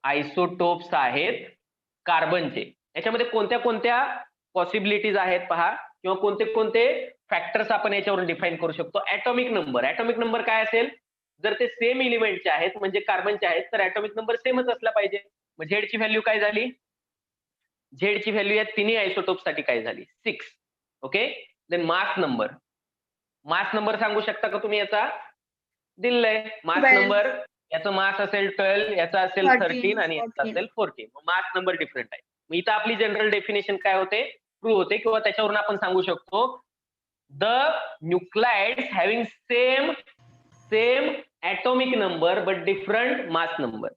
आयसोटोप्स आहेत कार्बनचे. याच्यामध्ये कोणत्या कोणत्या पॉसिबिलिटीज आहेत पहा, किंवा कोणते कोणते फॅक्टर्स आपण याच्यावरून डिफाईन करू शकतो. ॲटॉमिक नंबर काय असेल? जर ते सेम एलिमेंटचे आहेत म्हणजे कार्बनचे आहेत तर ॲटॉमिक नंबर सेमच असला पाहिजे. मग झेडची व्हॅल्यू काय झाली? झेडची व्हॅल्यू या तिन्ही आयसोटोप साठी काय झाली? 6. ओके, देन मास नंबर सांगू शकता का तुम्ही? याचा दिलंय मास नंबर, याचं मास असेल 12, याचा असेल 13 आणि याचा असेल 14. मास नंबर डिफरंट आहे. मग इथं आपली जनरल डेफिनेशन काय होते? ट्रू होते, किंवा त्याच्यावरून आपण सांगू शकतो, the nuclides having same atomic number but different mass number.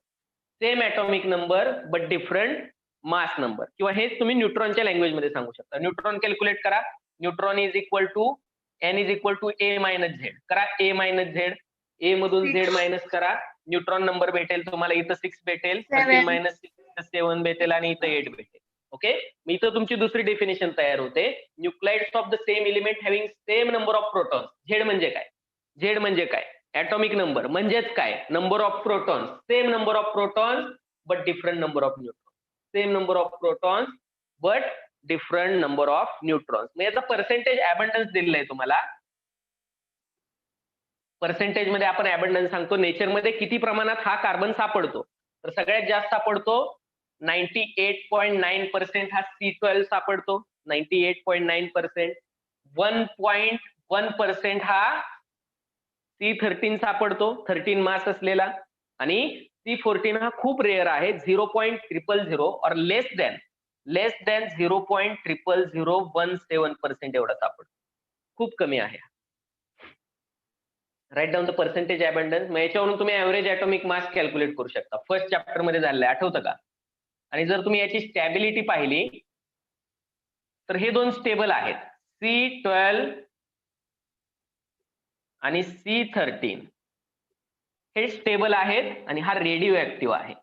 Same atomic number but different mass number. किंवा हेच तुम्ही न्यूट्रॉनच्या लँग्वेज मध्ये सांगू शकता. न्यूट्रॉन कॅल्क्युलेट करा. Neutron is equal to N is equal to A minus Z. करा A मायनस झेड, A मधून Z मायनस करा, न्यूट्रॉन नंबर भेटेल तुम्हाला. इथं 6 भेटेल, 13 मायनस 7 भेटेल आणि इथं 8 भेटेल. ओके, इथं तुमची दुसरी डेफिनेशन तयार होते. Nuclides of the same element having same number of protons. Z म्हणजे काय? झेड म्हणजे काय? ॲटॉमिक नंबर म्हणजेच काय? Number of protons. Same number of protons but different number of neutrons. Same number of protons but different number of neutrons. मग याचा पर्सेंटेज अबंडन्स दिलेला आहे तुम्हाला. पर्सेंटेज मध्ये आपण अबंडन्स सांगतो. नेचरमध्ये किती प्रमाणात हा कार्बन सापडतो? तर सगळ्यात जास्त सापडतो 98.9% हा C12 सापडतो. 98.9%. 1.1% हा C13 सापडतो, 13 मास असलेला. आणि C14 हा खूप रेअर आहे, 0.000 और लेस दॅन 0.00017% एवढा सापडतो. खूप कमी आहे. Write down the percentage abundance. मग याच्यावरून तुम्ही ऍव्हरेज ॲटॉमिक मास कॅल्क्युलेट करू शकता. फर्स्ट चॅप्टर मध्ये झालेलं आहे, आठवतं का? आणि जर तुम्ही याची स्टॅबिलिटी पाहिली तर हे दोन स्टेबल आहेत, C12 आणि C13. हे स्टेबल आहेत आणि हा रेडिओ ऍक्टिव्ह आहे.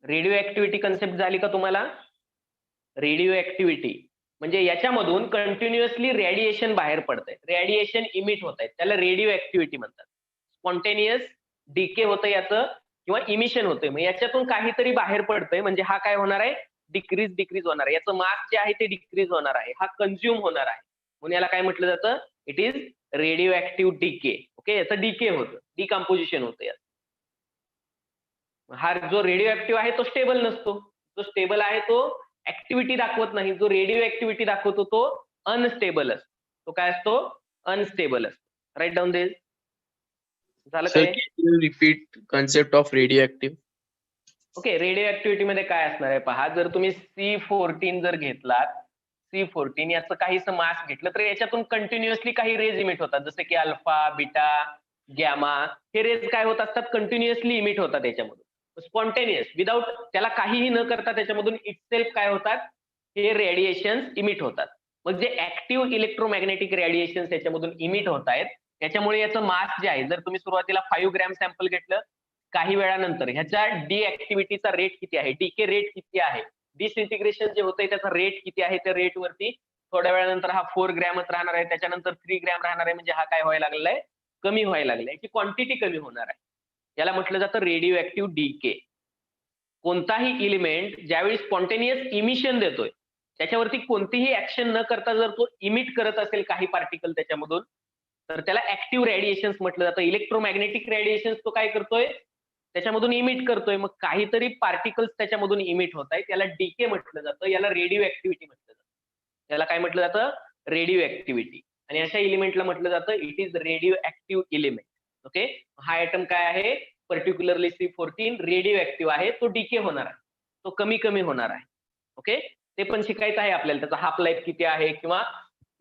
रेडिओ ऍक्टिव्हिटी कन्सेप्ट झाली का तुम्हाला? रेडिओ ऍक्टिव्हिटी म्हणजे याच्यामधून कंटिन्युअसली रेडिएशन बाहेर पडतंय, रेडिएशन इमिट होत आहे, त्याला रेडिओ ऍक्टिव्हिटी म्हणतात. स्पॉन्टेनियस डीके होतं याचं किंवा इमिशन होतंय, मग याच्यातून काहीतरी बाहेर पडतंय, म्हणजे हा काय होणार आहे? डिक्रीज होणार आहे. याचं मास जे आहे ते डिक्रीज होणार आहे, हा कन्झ्युम होणार आहे, म्हणून याला काय म्हटलं जातं? It is radioactive decay. Okay, याचं डीके होतं, डिकम्पोजिशन होतं यात. हा जो रेडिओ ऍक्टिव्ह आहे तो स्टेबल नसतो, जो स्टेबल आहे तो ऍक्टिव्हिटी दाखवत नाही, जो रेडिओ ऍक्टिव्हिटी दाखवतो तो अनस्टेबल असतो. तो काय असतो? अनस्टेबल असतो. राईट डाऊन दिस. झालं Sir, काय? can you repeat concept of radioactive? Okay, radio activity मध्ये काय असणार आहे पहा. जर तुम्ही C14 जर घेतलात, C14 याचं काहीसं मास घेतलं तर याच्यातून कंटिन्युअसली काही रेज इमिट होतात, जसे की अल्फा, बीटा, गॅमा. हे रेज काय होत असतात? कंटिन्युअसली इमिट होतात याच्यामधून, स्पॉन्टेनियस, विदाउट त्याला काहीही न करता त्याच्यामधून इटसेल्फ काय होतात? हे रेडिएशन्स इमिट होतात. मग जे ऍक्टिव्ह इलेक्ट्रोमॅग्नेटिक रेडिएशन्स याच्यामधून इमिट होत आहेत, त्याच्यामुळे याचं मास जे आहे, जर तुम्ही सुरुवातीला 5 ग्रॅम सॅम्पल घेतलं, काही वेळानंतर ह्याच्या डिऍक्टिव्हिटीचा रेट किती आहे, डीके रेट किती आहे, डिसइंटिग्रेशन जे होतंय त्याचा रेट किती आहे, त्या रेट वरती थोड्या वेळानंतर हा 4 ग्रॅमच राहणार आहे, त्याच्यानंतर 3 ग्रॅम राहणार आहे, म्हणजे हा काय व्हायला लागलेला आहे? कमी व्हायला लागलाय, याची क्वांटिटी कमी होणार आहे. याला म्हटलं जातं रेडिओ ऍक्टिव्ह डीके. कोणताही इलिमेंट ज्यावेळी स्पॉन्टेनियस इमिशन देतोय, त्याच्यावरती कोणतीही ऍक्शन न करता जर तो इमिट करत असेल काही पार्टिकल त्याच्यामधून, तर त्याला ऍक्टिव्ह रेडिएशन्स म्हटलं जातं. इलेक्ट्रोमॅग्नेटिक रेडिएशन्स तो काय करतोय? त्याच्यामधून इमिट करतोय. मग काहीतरी पार्टिकल्स त्याच्यामधून इमिट होत आहेत, याला डीके म्हटलं जातं, याला रेडिओ ऍक्टिव्हिटी म्हटलं जातं. याला काय म्हटलं जातं? Radio activity. आणि अशा इलिमेंटला म्हटलं जातं it is radio active element. Okay, हा आयटम काय आहे? पर्टिक्युलरली C14 रेडिओ ऍक्टिव्ह आहे, तो डीके होणार आहे, तो कमी कमी होणार आहे. ओके, ते पण शिकायचं आहे आपल्याला, त्याचा हाफ लाईफ किती आहे, किंवा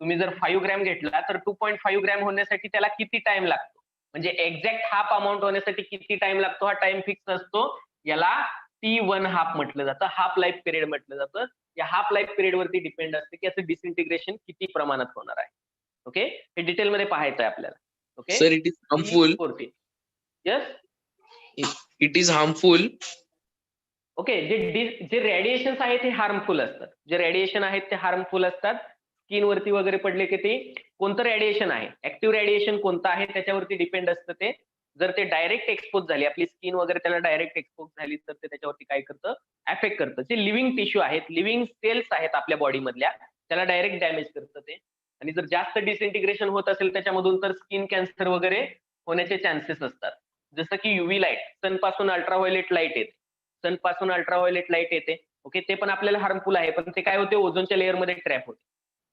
तुम्ही जर 5 ग्रॅम घेतला तर 2.5 ग्रॅम होण्यासाठी त्याला किती टाइम लागतो, म्हणजे एक्झॅक्ट हाफ अमाऊंट होण्यासाठी किती टाइम लागतो, हा टाइम फिक्स असतो. याला T1 हाफ म्हटलं जातं, हाफ लाईफ पिरियड म्हटलं जातं. या हाफ लाईफ पिरियड वरती डिपेंड असते की याचं डिसइंटिग्रेशन किती प्रमाणात होणार आहे. ओके, हे डिटेल मध्ये पाहायचं आहे आपल्याला. Okay, Sir, it is harmful. C14. Yes. It is harmful. Okay, जे रेडिएशन्स आहेत ते हार्मफुल असतात, जे रेडिएशन आहेत ते हार्मफुल असतात. स्किन वरती वगैरे पडले की ते कोणतं रेडिएशन आहे, ऍक्टिव्ह रेडिएशन कोणतं आहे त्याच्यावरती डिपेंड असतं ते. जर ते डायरेक्ट एक्सपोज झाली, आपली स्किन वगैरे त्याला डायरेक्ट एक्सपोज झाली, तर ते त्याच्यावरती काय करतं? अफेक्ट करतं. जे लिव्हिंग टिश्यू आहेत, लिव्हिंग सेल्स आहेत आपल्या बॉडी मधल्या, त्याला डायरेक्ट डॅमेज करतं ते. आणि जर जास्त डिसइंटिग्रेशन होत असेल त्याच्यामधून तर स्किन कॅन्सर वगैरे होण्याचे चान्सेस असतात. जसं की युव्ही लाईट, सन पासून अल्ट्राव्हायोलेट लाईट येते, सन पासून अल्ट्राव्हायोलेट लाईट येते. ओके, ते पण आपल्याला हार्मफुल आहे, पण ते काय होते? ओझोनच्या लेअर मध्ये ट्रॅप होते.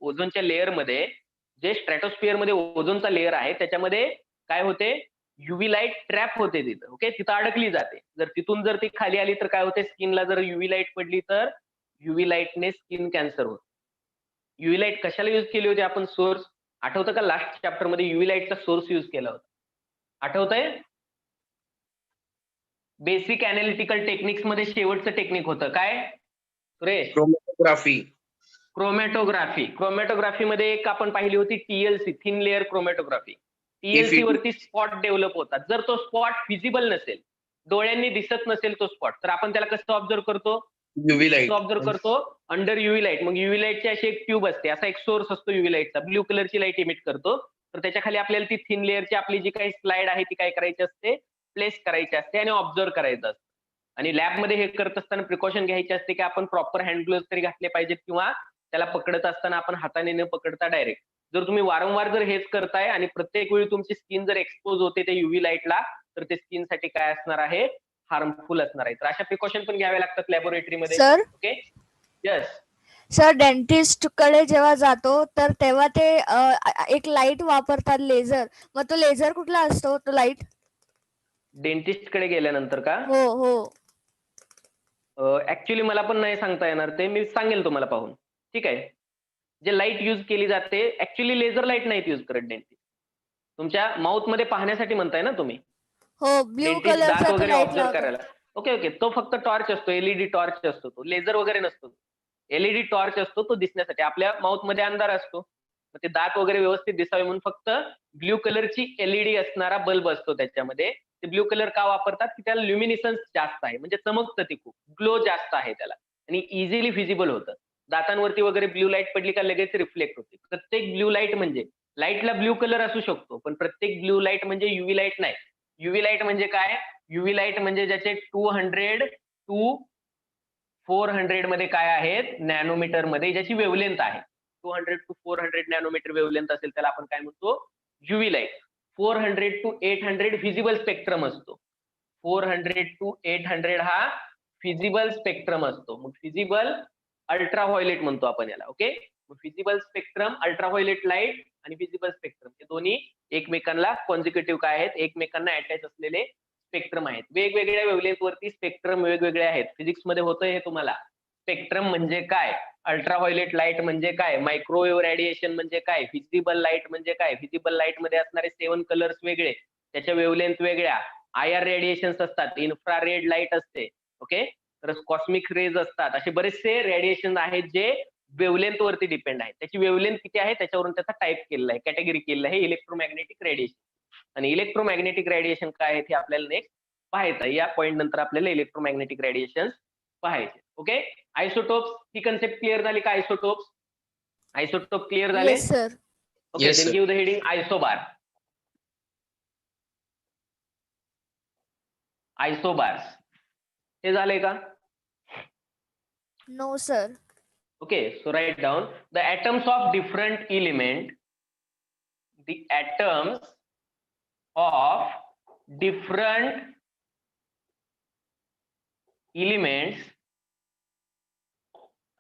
ओझोनच्या लेअर मध्ये, जे स्ट्रॅटोस्फिअर मध्ये ओझोनचा लेअर आहे त्याच्यामध्ये काय होते? युव्ही लाईट ट्रॅप होते तिथं. ओके, तिथं अडकली जाते. जर तिथून जर ती खाली आली तर काय होते? स्किनला जर युव्ही लाईट पडली तर युव्ही लाईटने स्किन कॅन्सर होतो. युव्ही लाईट कशाला युज केली होती आपण? सोर्स आठवतं का? लास्ट चॅप्टर मध्ये युव्ही लाईटचा सोर्स युज केला होता, आठवतंय? बेसिक अॅनालिटिकल टेक्निक्स मध्ये शेवटचं टेक्निक होतं काय सुरेश? Chromatography. क्रोमॅटोग्राफी. क्रोमॅटोग्राफी मध्ये एक आपण पाहिली होती TLC, thin layer chromatography. TLC वरती स्पॉट डेव्हलप होतात. जर तो स्पॉट फिजिबल नसेल, डोळ्यांनी दिसत नसेल तो स्पॉट, तर आपण त्याला कसं ऑब्झर्व करतो? UV light. ऑब्झर्व करतो अंडर युव्ही लाईट. मग युव्ही लाईटची अशी एक ट्यूब असते, असा एक सोर्स असतो युव्ही लाईटचा, ब्ल्यू कलरची लाईट इमिट करतो. तर त्याच्या खाली आपल्याला ती थिन लेअरची आपली जी काही स्लाइड आहे ती काय करायची असते? प्लेस करायची असते आणि ऑब्झर्व करायचं असतं. आणि लॅबमध्ये हे करत असताना प्रिकॉशन घ्यायची असते की आपण प्रॉपर हँड ग्लोव्ह तरी घातले पाहिजेत, किंवा त्याला पकडत असताना आपण हाताने न पकडता डायरेक्ट. जर तुम्ही वारंवार जर हेच करताय आणि प्रत्येक वेळी तुमची स्किन जर एक्सपोज होते त्या युव्ही लाईटला, तर ते स्किनसाठी काय असणार आहे? हार्मफुल असणार आहे. तर अशा प्रिकॉशन पण घ्याव्या लागतात लॅबोरेटरीमध्ये. Sir okay, yes. Sir dentist कडे जेव्हा जातो तर तेव्हा ते एक लाईट वापरतात, लेझर. मग तो लेझर कुठला असतो, तो लाईट? डेंटिस्ट कडे गेल्यानंतर का? हो हो. ऍक्च्युली मला पण नाही सांगता येणार ते, मी सांगेल तुम्हाला पाहून. ठीक आहे, जे लाईट यूज केली जाते, ऍक्च्युली लेझर लाईट नाहीत यूज करत डेंटिस्ट. तुमच्या माउथ मध्ये पाहण्यासाठी म्हणताय ना तुम्ही, हो, ब्ल्यू डेंटिस्ट दात कलरचा वगैरे लाईट ऑब्झर्व लावतो. करायला. ओके, तो फक्त टॉर्च असतो, एलईडी टॉर्च असतो, तो लेझर वगैरे नसतो. एलईडी टॉर्च असतो, तो दिसण्यासाठी. आपल्या माउथ मध्ये अंधार असतो, ते दात वगैरे व्यवस्थित दिसावे म्हणून फक्त ब्ल्यू कलरची एलईडी असणारा बल्ब असतो त्याच्यामध्ये. ते ब्ल्यू कलर का वापरतात की त्याला ल्युमिनिसन्स जास्त आहे, म्हणजे चमकतं ती खूप, ग्लो जास्त आहे त्याला आणि इझिली व्हिजिबल होतं. दातांवरती वगैरे ब्ल्यू लाईट पडली का लगेच रिफ्लेक्ट होते. प्रत्येक ब्ल्यू लाईट म्हणजे लाईटला ब्ल्यू कलर असू शकतो, पण प्रत्येक ब्ल्यू लाईट म्हणजे युव्ही लाईट नाही. युव्ही लाईट म्हणजे काय? युव्ही लाईट म्हणजे ज्याचे 200 टू 400 मध्ये काय आहेत, नॅनोमीटर मध्ये ज्याची वेव्हलेंथ आहे. 200 टू 400 नॅनोमीटर वेव्हलेंथ असेल त्याला आपण काय म्हणतो? UV light. 400 to 800 visible spectrum असतो. 400 टू 800 हा फिजिबल स्पेक्ट्रम असतो. मग फिजिबल अल्ट्राव्हायोलेट म्हणतो आपण याला. Okay, feasible spectrum, ultraviolet light आणि फिजिबल स्पेक्ट्रम हे दोन्ही एकमेकांना कॉन्झिक्युटिव्ह काय आहेत, एकमेकांना अटॅच असलेले स्पेक्ट्रम आहेत. वेगवेगळ्या वेव्हलेंथ वरती स्पेक्ट्रम वेगवेगळे आहेत. फिजिक्स मध्ये होतं हे तुम्हाला. स्पेक्ट्रम म्हणजे काय, अल्ट्राव्हायोलेट लाईट म्हणजे काय, मायक्रोवेव्ह रेडिएशन म्हणजे काय, व्हिजिबल लाईट म्हणजे काय. व्हिजिबल लाईट मध्ये असणारे 7 कलर्स वेगळे, त्याच्या वेव्हलेंथ वेगळ्या. IR रेडिएशन्स असतात, इन्फ्रारेड लाईट असते. ओके, तर कॉस्मिक रेज असतात. असे बरेचसे रेडिएशन आहेत जे वेव्हलेंथ वरती डिपेंड आहेत. त्याची वेव्हलेंथ किती आहे त्याच्यावरून त्याचा टाईप केलेला आहे, कॅटेगरी केलेला आहे इलेक्ट्रोमॅग्नेटिक रेडिएशन. आणि इलेक्ट्रोमॅग्नेटिक रेडिएशन काय आहे हे आपल्याला नेक्स्ट पाहायचं. या पॉईंट नंतर आपल्याला इलेक्ट्रोमॅग्नेटिक रेडिएशन पाहायचे. ओके, आयसोटोप्स ही कन्सेप्ट क्लिअर झाली का? आयसोटोप्स, आयसोटोप क्लिअर झाले? Yes sir. Okay, Yes, then sir. Give the heading isobar. Isobars हे झाले का? No sir. Okay, so write down the atoms of different element. The atoms of different elements.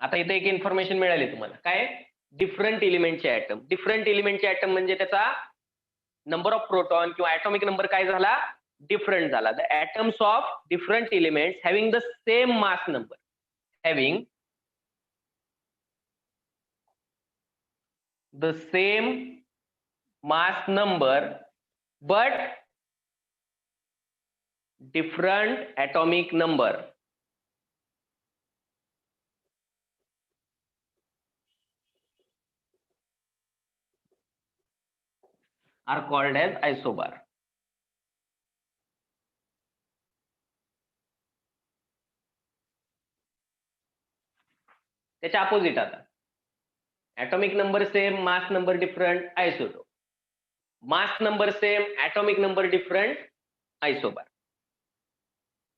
आता इथे एक इन्फॉर्मेशन मिळाली तुम्हाला, काय? डिफरंट एलिमेंटचे ऍटम. डिफरंट एलिमेंटचे ऍटम म्हणजे त्याचा नंबर ऑफ प्रोटॉन किंवा ऍटॉमिक नंबर काय झाला? डिफरंट झाला. The atoms of different elements having the same mass number, having the same mass number but different atomic number are called as isobar. त्याच्या अपोजिट आता atomic number same, mass number different, isotope. Mass number same, atomic number different, isobar.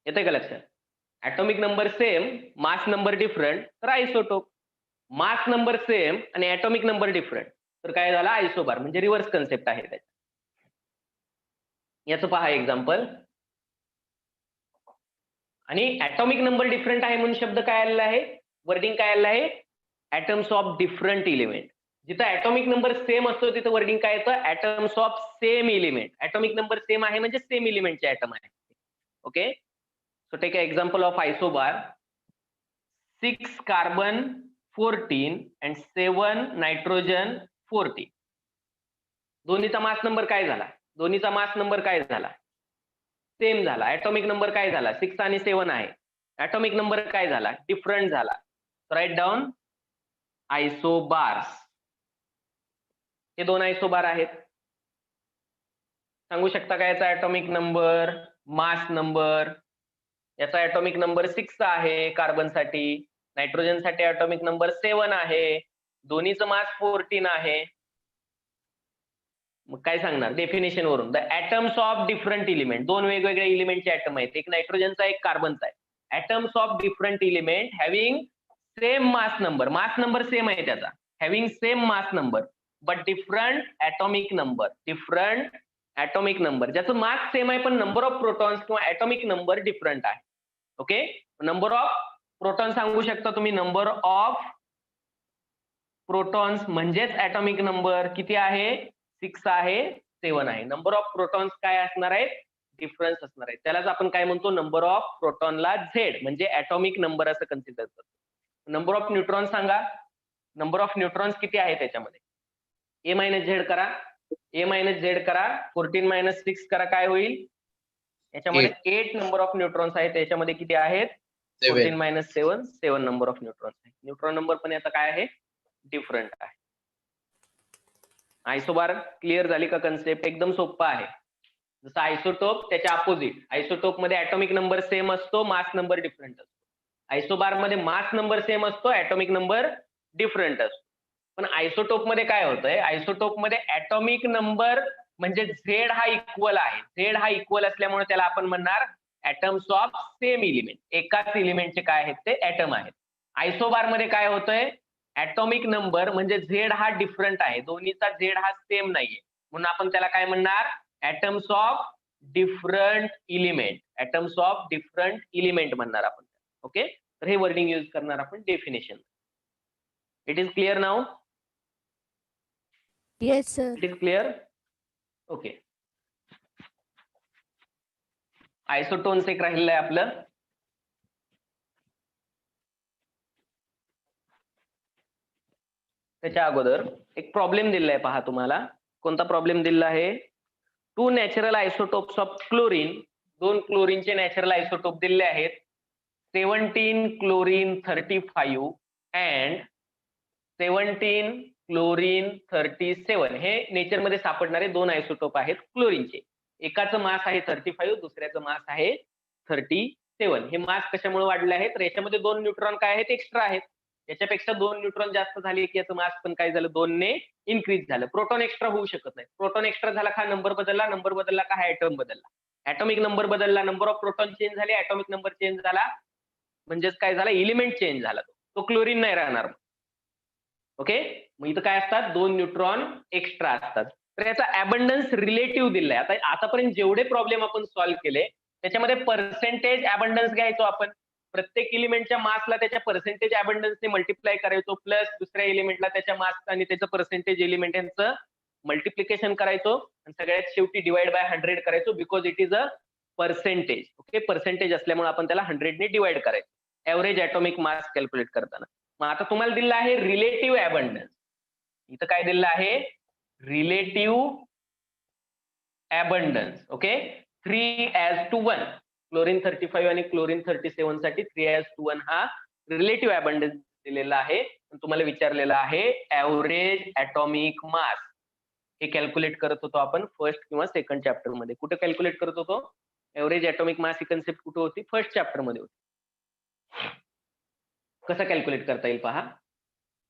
येतंय का लक्षात? atomic number same, mass number different तर isotope. mass number same आणि atomic number different तर काय झाला? आयसोबार. म्हणजे रिव्हर्स कन्सेप्ट आहे त्याचा. याचं पहा एक्झाम्पल. आणि atomic number different आहे म्हणून शब्द काय आलेला आहे, वर्डिंग काय आलेलं आहे? atoms of different element. जिथं atomic number सेम असतो तिथं वर्डिंग काय येतं? atoms of same element. atomic number same आहे म्हणजे सेम एलिमेंटचे ऍटम आहे. Okay, so take example of isobar. 6 carbon 14 and 7 nitrogen 14. दोन्हीचा मास नंबर काय झाला? दोन्हीचा मास नंबर काय झाला? सेम झाला. ऍटॉमिक नंबर काय झाला? 6 आणि 7 आहे. ऍटॉमिक नंबर काय झाला? डिफरंट झाला. Write down isobars. हे दोन आयसोबार आहेत. सांगू शकता का याचा ऍटॉमिक नंबर, मास नंबर? याचा ऍटॉमिक नंबर 6 आहे कार्बन साठी, नायट्रोजन साठी ऍटॉमिक नंबर 7 आहे, दोन्हीचं मास 14 आहे. मग काय सांगणार डेफिनेशन वरून? The atoms of different element. दोन वेगवेगळ्या एलिमेंटचे ऍटम आहेत, एक नायट्रोजनचा एक कार्बनचा आहे. Atoms of different element having same mass number. Mass number same आहे त्याचा, having same mass number but different atomic number. Different atomic number, ज्याचं मास सेम आहे पण नंबर ऑफ प्रोटॉन्स किंवा ऍटॉमिक नंबर डिफरंट आहे. ओके, नंबर ऑफ प्रोटॉन सांगू शकता तुम्ही. नंबर ऑफ प्रोटॉन्स म्हणजेच ऍटॉमिक नंबर किती आहे? 6 आहे, 7 आहे. नंबर ऑफ प्रोटॉन्स काय असणार आहे? डिफरन्स असणार आहे. त्यालाच आपण काय म्हणतो? नंबर ऑफ प्रोटॉनला झेड म्हणजे ऍटॉमिक नंबर असं कन्सिडर करतो. नंबर ऑफ न्यूट्रॉन सांगा. नंबर ऑफ न्यूट्रॉन्स किती आहे त्याच्यामध्ये. ए मायनस झेड करा, ए मायनस झेड करा, 14 मायनस 6 करा, काय होईल याच्यामध्ये 8 नंबर ऑफ न्यूट्रॉन्स आहेत. त्याच्यामध्ये किती आहेत 14 7. मायनस 7 नंबर ऑफ न्यूट्रॉन्स आहेत. न्यूट्रॉन नंबर पण आता काय आहे डिफरंट आहे. आयसोबार क्लिअर झाली का कन्सेप्ट. एकदम सोपा आहे. जसं आयसोटोप त्याच्या अपोजिट. आयसोटोप मध्ये ऍटॉमिक नंबर सेम असतो, मास नंबर डिफरंट असतो. आयसोबार मध्ये मास नंबर सेम असतो, ऍटॉमिक नंबर डिफरंट असतो. पण आयसोटोप मध्ये काय होतंय, आयसोटोप मध्ये ऍटॉमिक नंबर म्हणजे झेड हा इक्वल आहे. झेड हा इक्वल असल्यामुळे त्याला आपण म्हणणार ऍटम्स ऑफ सेम एलिमेंट. एकाच एलिमेंटचे काय आहेत ते ऍटम आहेत. आयसोबार मध्ये काय होतंय, ऍटॉमिक नंबर म्हणजे झेड हा डिफरंट आहे, दोन्हीचा झेड हा सेम नाहीये, म्हणून आपण त्याला काय म्हणणार atoms of different element. Atoms of different element म्हणणार आपण. ओके, तर हे वर्डिंग यूज करणार आपण definition. It is clear now. Yes sir. It is clear. Okay, isotones एक राहिलेलं आहे आपलं. त्याच्या अगोदर एक प्रॉब्लेम दिलेला आहे पहा तुम्हाला. कोणता प्रॉब्लेम दिलेला आहे, 2 नॅचरल आयसोटोप्स ऑफ क्लोरीन. 2 क्लोरीनचे नॅचरल आयसोटोप दिलेले आहेत, 17 क्लोरीन 35 अँड 17 क्लोरीन 37. हे नेचर मध्ये सापडणारे 2 आयसोटोप आहेत क्लोरीनचे. एकाचं मास आहे 35, दुसऱ्याचं मास आहे 37. हे मास कशामुळे वाढले आहेत, तर याच्यामध्ये 2 न्यूट्रॉन काय आहेत एक्स्ट्रा आहेत. याच्यापेक्षा 2 न्यूट्रॉन जास्त झाले की याचं मास पण काय झालं 2 ने इन्क्रीज झालं. प्रोटॉन एक्स्ट्रा होऊ शकत नाही. प्रोटॉन एक्स्ट्रा झाला का नंबर बदलला, नंबर बदलला का हा ऍटम बदलला. ऍटॉमिक नंबर बदलला, नंबर ऑफ प्रोटॉन चेंज झाले, ऍटॉमिक नंबर चेंज झाला, म्हणजेच काय झाला एलिमेंट चेंज झाला. तो क्लोरीन नाही राहणार. ओके, मग इथं काय असतात 2 न्यूट्रॉन एक्स्ट्रा असतात. तर याचा अबंडन्स रिलेटिव्ह दिलाय. आता आतापर्यंत जेवढे प्रॉब्लेम आपण सॉल्व्ह केले त्याच्यामध्ये पर्सेंटेज अबंडन्स घ्यायचो आपण. प्रत्येक एलिमेंटच्या मासला त्याच्या पर्सेंटेज अबंडन्सने मल्टिप्लाय करायचो, प्लस दुसऱ्या एलिमेंटला त्याच्या मास आणि त्याचं पर्सेंटेज एलिमेंट यांचं मल्टिप्लिकेशन करायचो आणि सगळ्यात शेवटी डिवाइड बाय 100 करायचो, because it is a percentage. Okay, percentage असल्यामुळे आपण त्याला 100 ने डिवाइड करायचो एव्हरेज ऍटॉमिक मास कॅल्क्युलेट करताना. मग आता तुम्हाला दिलं आहे रिलेटिव्ह अबंडन्स. इथं काय दिलं आहे रिलेटिव्ह अबंडन्स. ओके, 3:1. क्लोरीन 35 आणि क्लोरीन 37 साठी 3:1 हा रिलेटिव्ह अबंडन्स दिलेला आहे. तुम्हाला विचारलेला आहे एव्हरेज ऍटॉमिक मास. हे कॅल्क्युलेट करत होतो आपण फर्स्ट किंवा सेकंड चॅप्टर मध्ये. कुठे कॅल्क्युलेट करत होतो, एव्हरेज ऍटॉमिक मास ही कन्सेप्ट कुठे होती, फर्स्ट चॅप्टर मध्ये होती. कसं कॅल्क्युलेट करता येईल पहा,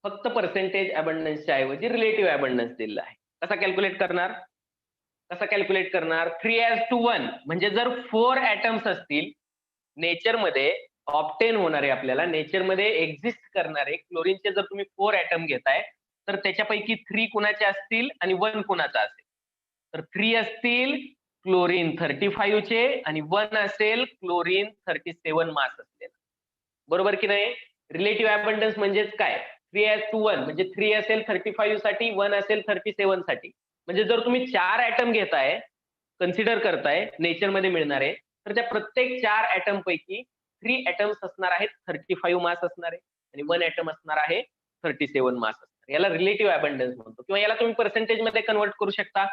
फक्त पर्सेंटेज अबंडन्सच्या ऐवजी रिलेटिव्ह अबंडन्स दिलेला आहे. कसा कॅल्क्युलेट करणार, 3:1 म्हणजे जर 4 ऍटम्स असतील नेचरमध्ये ऑब्टेन होणारे, आपल्याला नेचरमध्ये एक्झिस्ट करणारे क्लोरीनचे जर तुम्ही 4 ऍटम घेताय तर त्याच्यापैकी 3 कुणाचे असतील आणि 1 कुणाचा असेल. तर 3 असतील क्लोरीन 35 चे आणि 1 असेल क्लोरीन 37 मास असलेला. बरोबर की नाही. रिलेटिव्ह अबंडन्स म्हणजेच काय, 3:1 म्हणजे 3 असेल 35 साठी, 1 असेल 37 साठी. म्हणजे जर तुम्ही 4 ऍटम घेताय, कन्सिडर करताय नेचरमध्ये मिळणारे, तर त्या प्रत्येक 4 ऍटम पैकी 3 ऍटम्स असणार आहेत 35 मास असणारे आणि 1 ऍटम असणार आहे 37 मास असणार. याला रिलेटिव्ह अबंडन्स म्हणतो. किंवा याला तुम्ही पर्सेंटेज मध्ये कन्वर्ट करू शकता.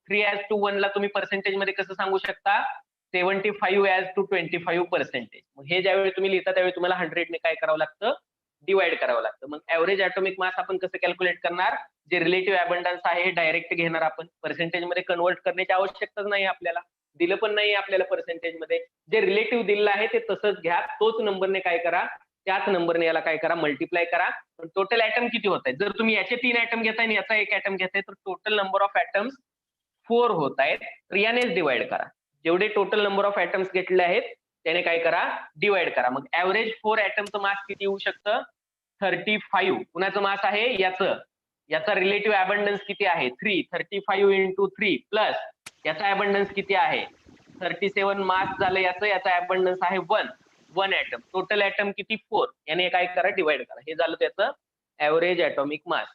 3:1 ला तुम्ही पर्सेंटेज मध्ये कसं सांगू शकता, 75:25%. मग हे ज्यावेळी तुम्ही लिहिता त्यावेळी तुम्हाला 100 ने काय करावं लागतं, डिवाइड करावं लागतं. मग एव्हरेज ऍटॉमिक मास आपण कसं कॅल्क्युलेट करणार, जे रिलेटिव्ह अबंडन्स आहे हे डायरेक्ट घेणार आपण. पर्सेंटेज मध्ये कन्वर्ट करण्याची आवश्यकताच नाही आपल्याला, दिलं पण नाही आपल्याला पर्सेंटेज मध्ये. जे रिलेटिव्ह दिलेलं आहे ते तसंच घ्या, तोच नंबरने काय करा, त्याच नंबरने याला काय करा मल्टिप्लाय करा. पण टोटल ऍटम किती होत आहेत, जर तुम्ही याचे 3 ऍटम घेताय आणि याचा 1 ऍटम घेताय तर टोटल नंबर ऑफ ऍटम्स 4 होत आहेत. तर यानेच डिवाइड करा. जेवढे टोटल नंबर ऑफ ऍटम्स घेतलेले आहेत त्याने काय करा डिवाइड करा. मग ऍव्हरेज 4 ऍटमचं मास किती येऊ शकतं, 35. कुणाचं मास आहे याचं, याचा रिलेटिव्ह अबंडन्स किती आहे 3. 35 into 3 प्लस याचा अबंडन्स किती आहे 37 मास झालं याचं, याचा अबंडन्स आहे 1 ऍटम. टोटल ऍटम किती 4. याने काय करा डिवाइड करा. हे झालं त्याचं ऍव्हरेज ऍटॉमिक मास.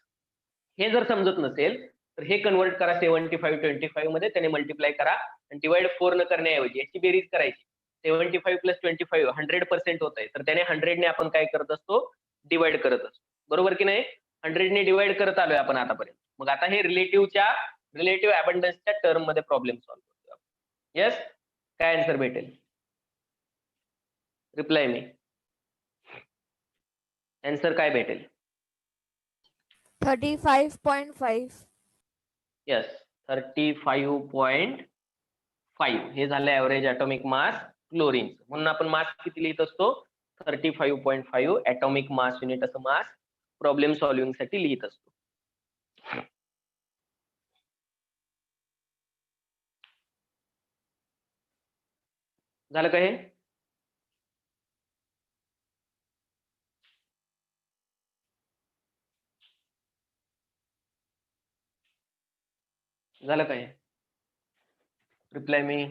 हे जर समजत नसेल तर हे कन्वर्ट करा 75:25 मध्ये, त्याने मल्टिप्लाय करा आणि डिवाइड 4 न करण्याऐवजी याची बेरीज करायची. 75 + 25 100% होत आहे, तर त्याने 100 ने आपण काय करत असतो डिवाइड करत असतो. बरोबर की नाही. 100 ने डिवाइड करत आलोय आपण आतापर्यंत. मग आता हे रिलेटिव्ह अबंडन्सच्या टर्म मध्ये प्रॉब्लेम सॉल्व्ह करतो. येस, काय आन्सर भेटेल? रिप्लाय मी. आन्सर काय भेटेल? 35.5. येस, 35.5 हे झालं ऍव्हरेज ऍटॉमिक मास क्लोरीन. म्हणून आपण मास किती लिहित असतो? 35.5 ऍटॉमिक मास युनिट असं मास प्रॉब्लेम सॉल्व्हिंग साठी लिहित असतो. झालं का हे? झालं का हे? रिप्लाय मी.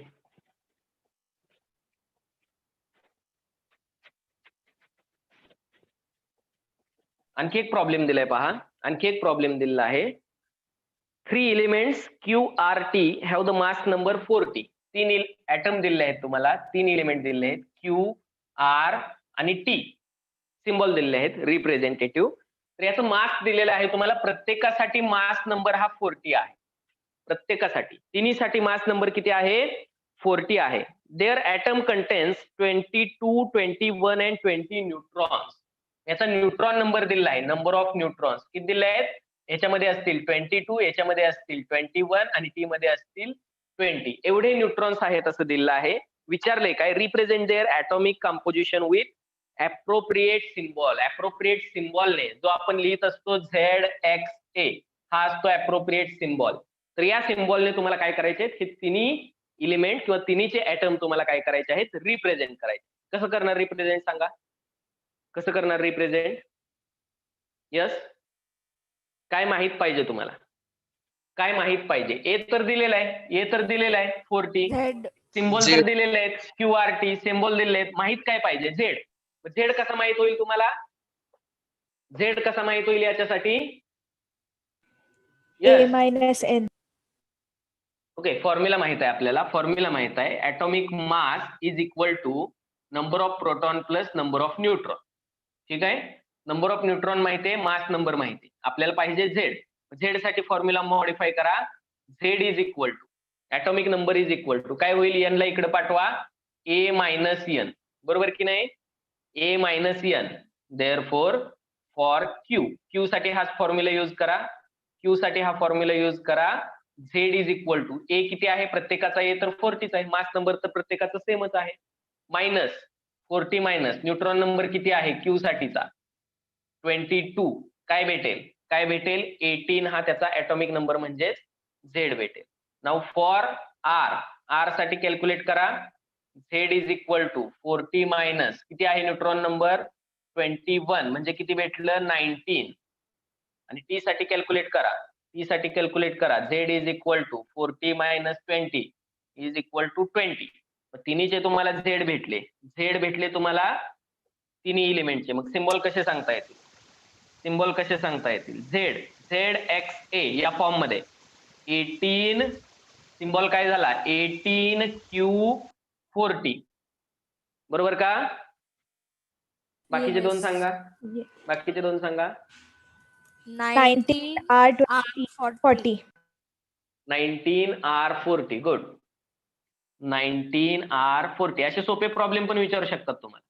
आणखी एक प्रॉब्लेम दिलाय पहा. आणखी एक प्रॉब्लेम दिलेला आहे. 3 elements QRT have the mass number 40. 3 atom दिलेले आहेत तुम्हाला. 3 एलिमेंट दिलेले आहेत Q, R आणि T. सिम्बॉल दिलेले आहेत रिप्रेझेंटेटिव्ह. तर याचं मास दिलेलं आहे तुम्हाला. प्रत्येकासाठी मास नंबर हा 40 आहे. प्रत्येकासाठी तिन्हीसाठी मास नंबर किती आहे? 40 आहे. Their atom contains 22, 21 and 20 neutrons. याचा न्यूट्रॉन नंबर दिलेला आहे. नंबर ऑफ न्यूट्रॉन्स किती दिले आहेत? याच्यामध्ये असतील 22, याच्यामध्ये असतील 21 आणि टी मध्ये असतील 20. एवढे न्यूट्रॉन्स आहेत असं दिलेलं आहे. विचारले काय? Represent their atomic composition with appropriate symbol. Appropriate सिम्बॉलने जो आपण लिहित असतो ZXA हा असतो ऍप्रोप्रिएट सिम्बॉल. तर या सिम्बॉलने तुम्हाला काय करायचे आहेत? हे तिन्ही इलिमेंट किंवा तिन्हीचे ऍटम तुम्हाला काय करायचे आहेत? रिप्रेझेंट करायचे. कसं करणार रिप्रेझेंट सांगा? कसं करणार रिप्रेझेंट? यस, काय माहित पाहिजे तुम्हाला? काय माहित पाहिजे? ए तर दिलेला आहे, ए तर दिलेला आहे 40. Z. Symbol Z. तर दिलेले आहेत QRT. सिम्बॉल दिलेले आहेत. माहित काय पाहिजे? झेड. झेड कसा माहित होईल तुम्हाला? झेड कसा माहित होईल याच्यासाठी? A minus N. Okay, formula माहित आहे आपल्याला. फॉर्म्युला माहित आहे. Atomic mass is equal to number of proton plus number of neutron. ठीक आहे, नंबर ऑफ न्यूट्रॉन माहिती आहे, मास नंबर माहिती आहे. आपल्याला पाहिजे झेड. झेड साठी फॉर्म्युला मॉडिफाय करा. Z is equal to atomic number is equal to काय होईल? एन ला इकडे पाठवा. A minus N. बरोबर की नाही? A minus N. Therefore for Q, Q साठी हाच फॉर्म्युला यूज करा. क्यू साठी हा फॉर्म्युला यूज करा. Z is equal to A किती आहे? प्रत्येकाचा ए तर 40 आहे. मास नंबर तर प्रत्येकाचा सेमच आहे. मायनस 40 मायनस न्यूट्रॉन नंबर किती आहे क्यू साठीचा? 22. काय भेटेल? काय भेटेल? 18 हा त्याचा ऍटॉमिक नंबर म्हणजे झेड भेटेल. नाउ फॉर आर, आर साठी कॅल्क्युलेट करा. Z is equal to 40 minus किती आहे न्यूट्रॉन नंबर? 21 म्हणजे किती भेटलं? 19. आणि टी साठी कॅल्क्युलेट करा. टी साठी कॅल्क्युलेट करा. Z is equal to 40 minus 20 is equal to 20. तिन्हीचे तुम्हाला झेड भेटले. झेड भेटले तुम्हाला तिन्ही एलिमेंटचे. मग सिम्बॉल कसे सांगता येतील? सिम्बॉल कसे सांगता येतील? झेड, ZXA या फॉर्म मध्ये 18 सिम्बॉल काय झाला? 18Q40. बरोबर का? बाकीचे Yes. दोन सांगा. Ye- बाकीचे दोन सांगा. 19 R 20 40. 19R40. गुड. 19R40. असे सोपे प्रॉब्लेम पण विचारू शकतात तुम्हाला.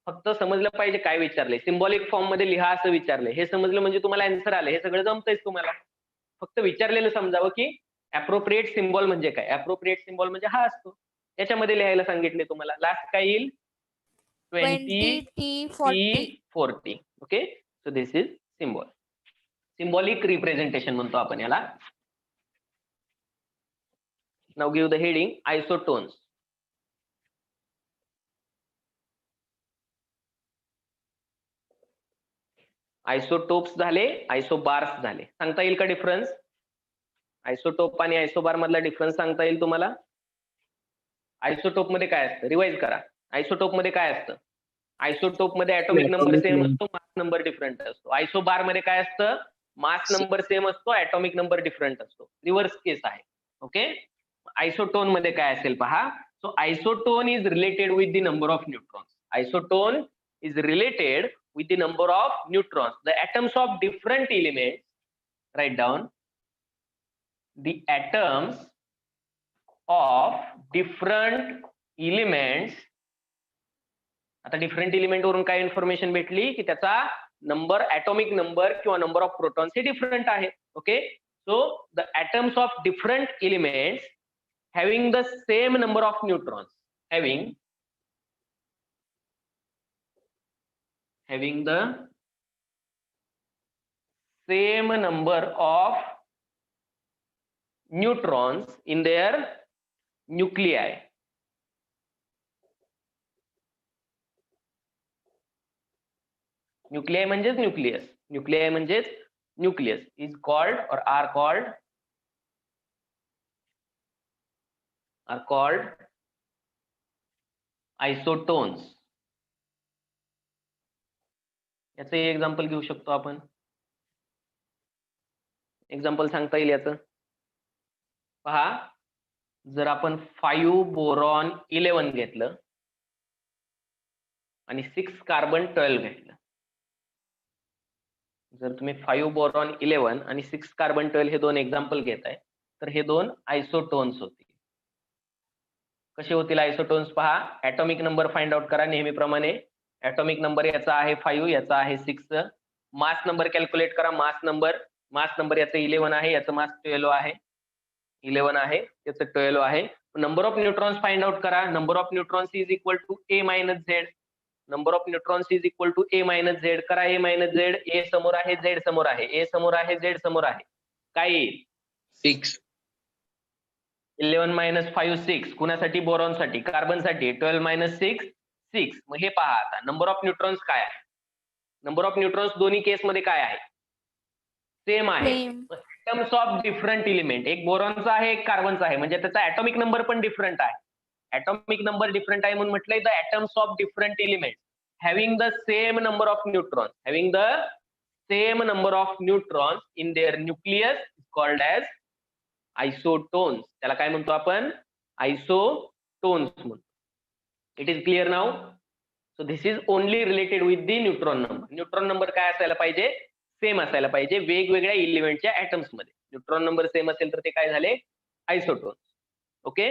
फक्त समजलं पाहिजे काय विचारले. सिम्बॉलिक फॉर्म मध्ये लिहा असं विचारले. हे समजलं म्हणजे तुम्हाला आन्सर आले. हे सगळं जमतंयच तुम्हाला. फक्त विचारलेलं समजावं की ऍप्रोप्रिएट सिम्बॉल म्हणजे काय. ऍप्रोप्रिएट सिम्बॉल म्हणजे हा असतो. याच्यामध्ये लिहायला सांगितले तुम्हाला. लास्ट काय येईल? 20T40. Okay, so this is symbol. Symbolic representation म्हणतो आपण याला. Now give the heading isotones. Isotopes झाले, आयसोबार्स झाले. सांगता येईल का डिफरन्स? आयसोटोप आणि आयसोबार मधला डिफरन्स सांगता येईल तुम्हाला? आयसोटोप मध्ये काय असतं? रिवाइज करा. आयसोटोप मध्ये काय असतं? आयसोटोप मध्ये ऍटॉमिक नंबर सेम असतो, मास नंबर डिफरंट असतो. आयसोबार मध्ये काय असतं? मास नंबर सेम असतो, ऍटॉमिक नंबर डिफरंट असतो. रिव्हर्स केस आहे. ओके, आयसोटोन मध्ये काय असेल पहा. So isotone is related with the number of neutrons. Isotone is related with the number of neutrons. The atoms of different elements, write down, the atoms of different elements. आता डिफरंट एलिमेंट वरून काय इन्फॉर्मेशन भेटली की त्याचा नंबर, ऍटॉमिक नंबर किंवा नंबर ऑफ प्रोटॉन्स हे डिफरंट आहे. Okay, so the atoms of different elements having the same number of neutrons, having the same number of neutrons in their nuclei. Nuclei म्हणजेच न्यूक्लियस, न्यूक्लियाय म्हणजेच nucleus is called or are called isotones. याचं एक्झाम्पल घेऊ शकतो आपण. एक्झाम्पल सांगता येईल याचं. पहा, जर आपण 5 बोरॉन 11 घेतलं आणि 6 कार्बन 12 घेतलं, जर तुम्ही 5 बोरॉन 11 आणि 6 कार्बन 12 हे दोन एक्झाम्पल घेताय, तर हे दोन आयसोटोन्स होतील. कसे होतील आयसोटोन्स? पहा, ऍटॉमिक नंबर फाइंड आउट करा नेहमीप्रमाणे. ऍटॉमिक नंबर याचा आहे 5, याचा आहे 6. मास नंबर कॅल्क्युलेट करा. मास नंबर याचं 11 आहे, याचं मास 12 आहे. 11 आहे, याचं 12 आहे. Number of neutrons find out करा. Number of neutrons is equal to A minus Z. Number of neutrons is equal to A minus Z. करा A मायनस झेड. A समोर आहे, Z समोर आहे. A समोर आहे, Z समोर आहे. काय येईल? 6. 11 मायनस 5 6. कुणासाठी? बोरॉनसाठी, कार्बनसाठी. 12 मायनस 6 6. मग हे पहा आता नंबर ऑफ न्यूट्रॉन्स काय आहे. नंबर ऑफ न्यूट्रॉन्स दोन्ही केसमध्ये काय आहे? सेम आहे. ऍटम्स ऑफ डिफरंट एलिमेंट, एक बोरॉनचा आहे, एक कार्बनचा आहे, म्हणजे त्याचा ऍटॉमिक नंबर पण डिफरंट आहे. ऍटॉमिक नंबर डिफरंट आहे म्हणून म्हटलंय the atoms of different element having the same number of neutrons, having the same number of neutrons in their nucleus called as isotones. त्याला काय म्हणतो आपण? आयसोटोन्स म्हणतो. It is clear now? So this is only related with the neutron number. Neutron number काय असायला पाहिजे? सेम असायला पाहिजे वेगवेगळ्या एलिमेंटच्या ऍटम्स मध्ये. न्यूट्रॉन नंबर सेम असेल तर ते काय झाले? Isotones. Okay,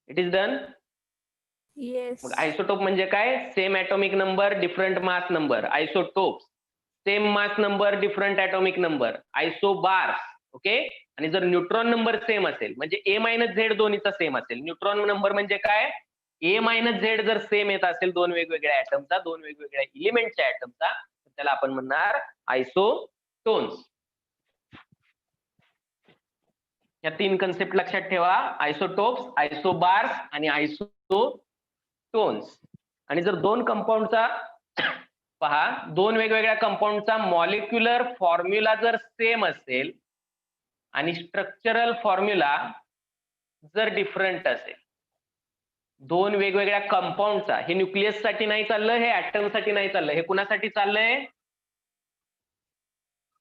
it is done. Yes. मग आयसोटोप म्हणजे काय? Same atomic number, different mass number. Isotopes, same mass number, different atomic number. Isobars. Okay, आणि जर न्यूट्रॉन नंबर सेम असेल म्हणजे A मायनस झेड दोन्हीचा सेम असेल. न्यूट्रॉन नंबर म्हणजे काय? A मायनस झेड जर सेम येत असेल दोन वेगवेगळ्या ऍटमचा, दोन वेगवेगळ्या एलिमेंटच्या ऍटमचा, तर त्याला आपण म्हणणार आयसोटोन्स. या 3 कन्सेप्ट लक्षात ठेवा. आयसोटोप्स, आयसोबार्स आणि आयसोटोन्स. आणि जर दोन कंपाऊंडचा पहा, दोन वेगवेगळ्या कंपाऊंडचा मॉलिक्युलर फॉर्म्युला जर सेम असेल आणि स्ट्रक्चरल फॉर्म्युला जर डिफरंट असेल, दोन वेगवेगळ्या कंपाऊंडचा, हे न्यूक्लियस साठी नाही चाललं, हे ऍटम साठी नाही चाललं, हे कुणासाठी चाललंय?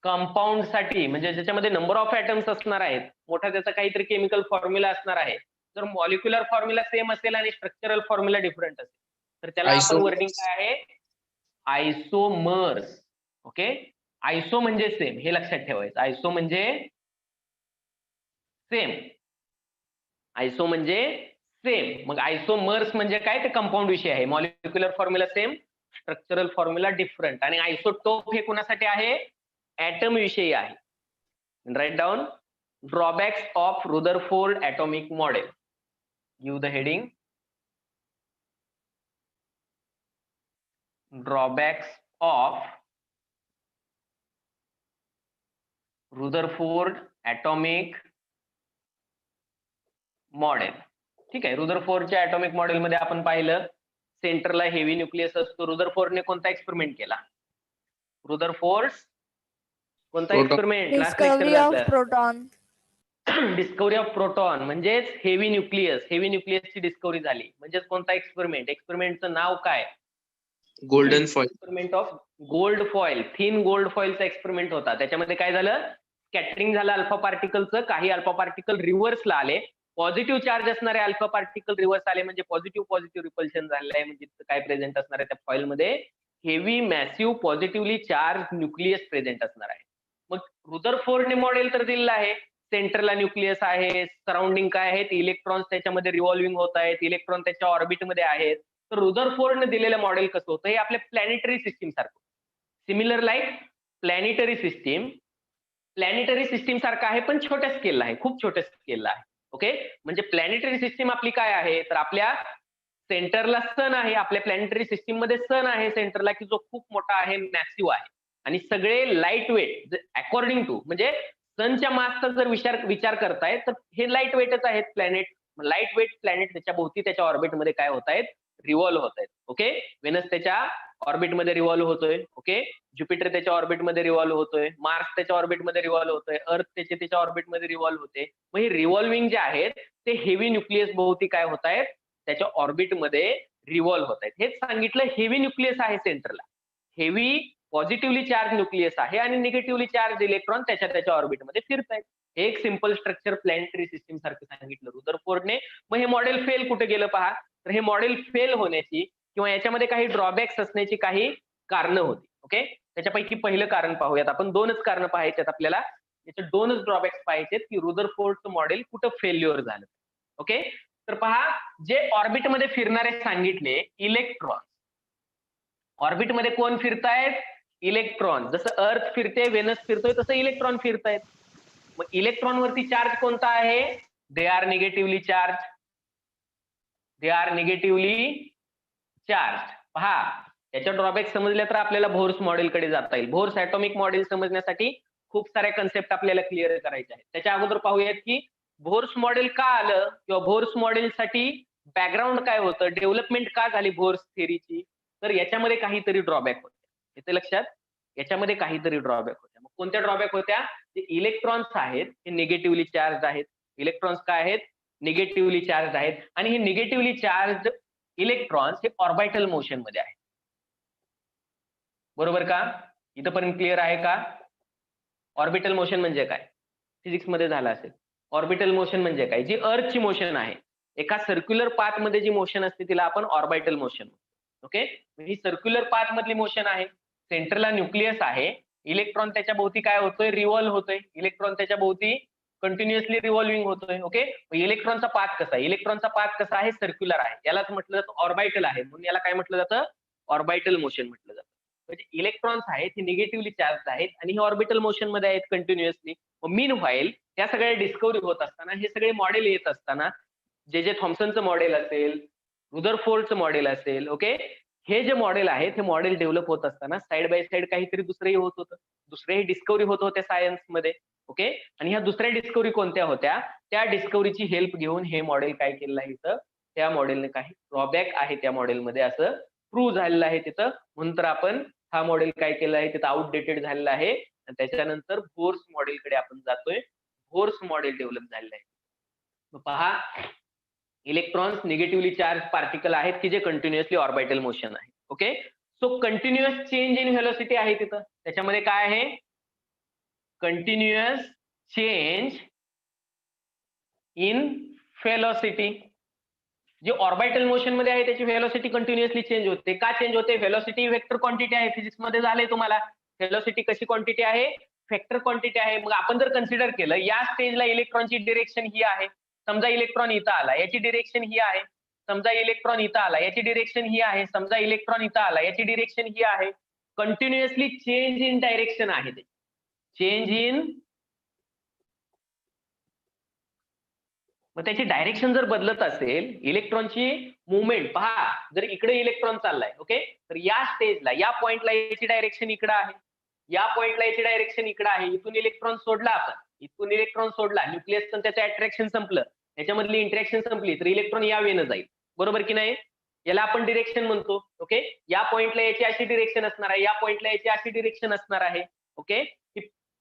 कंपाऊंड साठी, म्हणजे ज्याच्यामध्ये नंबर ऑफ ऍटम्स असणार आहेत, मोठा त्याचा काहीतरी केमिकल फॉर्म्युला असणार आहे. जर मॉलिक्युलर फॉर्म्युला सेम असेल आणि स्ट्रक्चरल फॉर्म्युला डिफरंट असेल तर त्याला आपण वर्डिंग काय आहे? आयसोमर्स. ओके, आयसो म्हणजे सेम, हे लक्षात ठेवायचं. आयसो म्हणजे सेम, आयसो म्हणजे सेम. मग आयसोमर्स म्हणजे काय? ते कंपाऊंड विषय आहे. Molecular formula same, structural formula different. आणि आयसोटोप हे कुणासाठी आहे? ऍटम विषयी आहे. Write down drawbacks of Rutherford atomic model. Give the heading drawbacks of Rutherford atomic model. ठीक आहे, रुदरफोर्डच्या ऍटॉमिक मॉडेल मध्ये आपण पाहिलं सेंटरला हेवी न्यूक्लियस असतो. रुदरफोर्डने कोणता एक्सपेरिमेंट केला? रुदरफोर्ड कोणता experiment? Discovery of proton. Discovery of proton म्हणजेच हेवी न्यूक्लियस. हेवी न्यूक्लियसची डिस्कवरी झाली. म्हणजेच कोणता एक्सपेरिमेंट? एक्सपेरिमेंटचं नाव काय? Golden foil. Experiment of gold foil. Thin gold फॉइलचा एक्सपेरिमेंट होता. त्याच्यामध्ये काय झालं? स्कॅटरिंग झालं अल्फा पार्टिकलचं. काही अल्फा पार्टिकल रिव्हर्सला आले पॉझिटिव्ह चार्ज असणारे अल्फा पार्टिकल रिव्हर्स आले म्हणजे पॉझिटिव्ह रिपल्शन झालेलं आहे, म्हणजे काय प्रेझेंट असणार आहे त्या फॉइल मध्ये, heavy massive positively charge nucleus present असणार आहे. मग रुदरफोर्डने मॉडेल तर दिलेलं आहे, सेंटरला न्यूक्लियस आहे, सराउंडिंग काय आहेत, इलेक्ट्रॉन्स त्याच्यामध्ये रिव्हॉल्विंग होत आहेत, इलेक्ट्रॉन त्याच्या ऑर्बिटमध्ये आहेत. तर रुदरफोर्डने दिलेलं मॉडेल कसं होतं, हे आपल्या प्लॅनेटरी सिस्टीम सारखं, similar like planetary system. Planetary system सारखं आहे पण छोट्या स्केलला आहे, खूप छोट्या स्केलला आहे. ओके, म्हणजे प्लॅनेटरी सिस्टीम आपली काय आहे, तर आपल्या सेंटरला सन आहे, आपल्या प्लॅनेटरी सिस्टीम मध्ये सन आहे सेंटरला, की जो खूप मोठा आहे, मॅसिव्ह आहे, आणि सगळे लाईट वेट अकॉर्डिंग टू, म्हणजे सनच्या मासचा जर विचार करताय तर हे लाईट वेटच आहेत प्लॅनेट. लाईट वेट प्लॅनेट त्याच्या भोवती त्याच्या ऑर्बिटमध्ये काय होत आहेत, रिव्हॉल्व्ह होत आहेत. ओके, वेनस त्याच्या ऑर्बिटमध्ये रिव्हॉल्व्ह होतोय. ओके, ज्युपिटर त्याच्या ऑर्बिटमध्ये रिव्हॉल्व्ह होतोय, मार्स त्याच्या ऑर्बिटमध्ये रिव्हॉल्व्ह होतोय, अर्थ त्याच्या ऑर्बिटमध्ये रिव्हॉल्व्ह होते. मग हे रिव्हॉल्विंग जे आहेत ते हेवी न्यूक्लियस भोवती काय होत आहेत, त्याच्या ऑर्बिटमध्ये रिव्हॉल्व्ह होत आहेत. हेच सांगितलं, हेवी न्यूक्लियस आहे सेंटरला, हेवी पॉझिटिव्हली चार्ज न्यूक्लियस आहे आणि निगेटिव्हली चार्ज इलेक्ट्रॉन त्याच्या ऑर्बिटमध्ये फिरतायत. हे एक सिंपल स्ट्रक्चर प्लॅनेटरी सिस्टीम सारखं सांगितलं रुदरफोर्डने. मग हे मॉडेल फेल कुठे गेलं पहा, तर हे मॉडेल फेल होण्याची किंवा याच्यामध्ये काही ड्रॉबॅक्स असण्याची काही कारणं होती. ओके, त्याच्यापैकी पहिलं कारण पाहूयात आपण, दोनच कारण पाहायचेत आपल्याला, याचे दोनच ड्रॉबॅक्स पाहायचेत की रुदरफोर्डचं मॉडेल कुठं फेल्युअर झालं. ओके, तर पहा, जे ऑर्बिटमध्ये फिरणारे सांगितले इलेक्ट्रॉन, ऑर्बिटमध्ये कोण फिरतायत, इलेक्ट्रॉन. जसं अर्थ फिरते, वेनस फिरतोय, तसं इलेक्ट्रॉन फिरतायत. मग इलेक्ट्रॉन वरती चार्ज कोणता आहे, they are negatively charge, they are negatively charge. पहा, याच्या ड्रॉबॅक समजल्या तर आपल्याला बोर्स मॉडेल कडे जाता येईल. बोर्स ॲटॉमिक मॉडेल समजण्यासाठी खूप साऱ्या कन्सेप्ट आपल्याला क्लिअर करायच्या आहेत. त्याच्या अगोदर पाहूयात की बोर्स मॉडेल का आलं किंवा बोर्स मॉडेलसाठी बॅकग्राऊंड काय होतं, डेव्हलपमेंट का झाली बोर्स थेअरीची. तर याच्यामध्ये काहीतरी ड्रॉबॅक होते, येते लक्षात, याच्यामध्ये काहीतरी ड्रॉबॅक होत्या. मग कोणत्या ड्रॉबॅक होत्या, जे इलेक्ट्रॉन्स आहेत हे निगेटिव्हली चार्ज आहेत. इलेक्ट्रॉन्स काय आहेत, निगेटिव्हली चार्ज आहेत, आणि हे निगेटिव्हली चार्ज इलेक्ट्रॉन्स हे ऑर्बिटल मोशन मध्ये आहे. बरोबर का, इथपर्यंत क्लिअर आहे का. ऑर्बिटल मोशन म्हणजे काय, फिजिक्स मध्ये झालं असेल. ऑर्बिटल मोशन म्हणजे काय, जी अर्थची मोशन आहे, एका सर्क्युलर पाथ मध्ये जी मोशन असते तिला आपण ऑर्बिटल मोशन. ओके, ही सर्क्युलर पाथ मधली मोशन आहे, सेंटरला न्यूक्लियस आहे, इलेक्ट्रॉन त्याच्या भोवती काय होतोय, रिव्हॉल्व्ह होतोय, इलेक्ट्रॉन त्याच्या भोवती कंटिन्युअसली रिव्हॉल्विंग होतोय. ओके, इलेक्ट्रॉनचा पाथ कसा आहे, इलेक्ट्रॉनचा पाथ कसा आहे, सर्क्युलर आहे, यालाच म्हटलं जातं ऑर्बिटल आहे, म्हणून याला काय म्हटलं जातं, ऑर्बिटल मोशन म्हटलं जातं. म्हणजे इलेक्ट्रॉन्स आहेत हे निगेटिव्हली चार्ज आहेत आणि हे ऑर्बिटल मोशन मध्ये आहेत कंटिन्युअसली. मीन व्हाईल त्या सगळ्या डिस्कवरी होत असताना, हे सगळे मॉडेल येत असताना, जे थॉम्सनचं मॉडेल असेल, रुदरफोर्डचं मॉडेल असेल, ओके, हे जे मॉडेल आहेत हे मॉडेल डेव्हलप होत असताना साइड बाय साइड काहीतरी दुसरंही होत होतं, दुसरेही डिस्कवरी होत होत्या सायन्समध्ये. ओके, आणि ह्या दुसऱ्या डिस्कवरी कोणत्या होत्या, त्या डिस्कवरीची हेल्प घेऊन हे मॉडेल काय केलेलं आहे इथं, त्या मॉडेलने काही ड्रॉबॅक आहे त्या मॉडेलमध्ये असं प्रूव्ह झालेलं आहे तिथं. म्हणून तर आपण हा मॉडेल काय केलं आहे तिथं, आउटडेटेड झालेला आहे, आणि त्याच्यानंतर बोर्स मॉडेलकडे आपण जातोय. बोर्स मॉडेल डेव्हलप झालेलं आहे. पहा, इलेक्ट्रॉन्स निगेटिव्हली चार्ज पार्टिकल आहेत की जे कंटिन्युअसली ऑर्बिटल मोशन आहे. Okay, so continuous change in velocity आहे तिथं, त्याच्यामध्ये काय आहे, कंटिन्युअस चेंज इन व्हेलॉसिटी. जे ऑर्बिटल मोशन मध्ये आहे त्याची व्हेलॉसिटी कंटिन्युअसली चेंज होते. का चेंज होते, व्हेलॉसिटी वेक्टर क्वांटिटी आहे, फिजिक्स मध्ये झालंय तुम्हाला, व्हेलॉसिटी कशी क्वांटिटी आहे, वेक्टर क्वांटिटी आहे. मग आपण जर कन्सिडर केलं या स्टेजला इलेक्ट्रॉनची डिरेक्शन ही आहे, समजा इलेक्ट्रॉन इथं आला याची डिरेक्शन ही आहे, समजा इलेक्ट्रॉन इथं आला याची डिरेक्शन ही आहे, समजा इलेक्ट्रॉन इथं आला याची डिरेक्शन ही आहे, कंटिन्युअसली चेंज इन डायरेक्शन आहे ते, चेंज इन, मग त्याची डायरेक्शन जर बदलत असेल, इलेक्ट्रॉनची मुवमेंट पहा, जर इकडे इलेक्ट्रॉन चाललाय, ओके, तर या स्टेजला या पॉइंटला याची डायरेक्शन इकडे आहे, या पॉइंटला याची डायरेक्शन इकडे आहे, इथून इलेक्ट्रॉन सोडला आपण, इथून इलेक्ट्रॉन सोडला, न्यूक्लियस पण त्याचं अट्रॅक्शन संपलं, याच्यामधली इंटरॅक्शन संपली, तर इलेक्ट्रॉन या वेनं जाईल. बरोबर की नाही, याला आपण डिरेक्शन म्हणतो. ओके, या पॉइंटला याची अशी डिरेक्शन असणार आहे, या पॉइंटला याची अशी डिरेक्शन असणार आहे. ओके,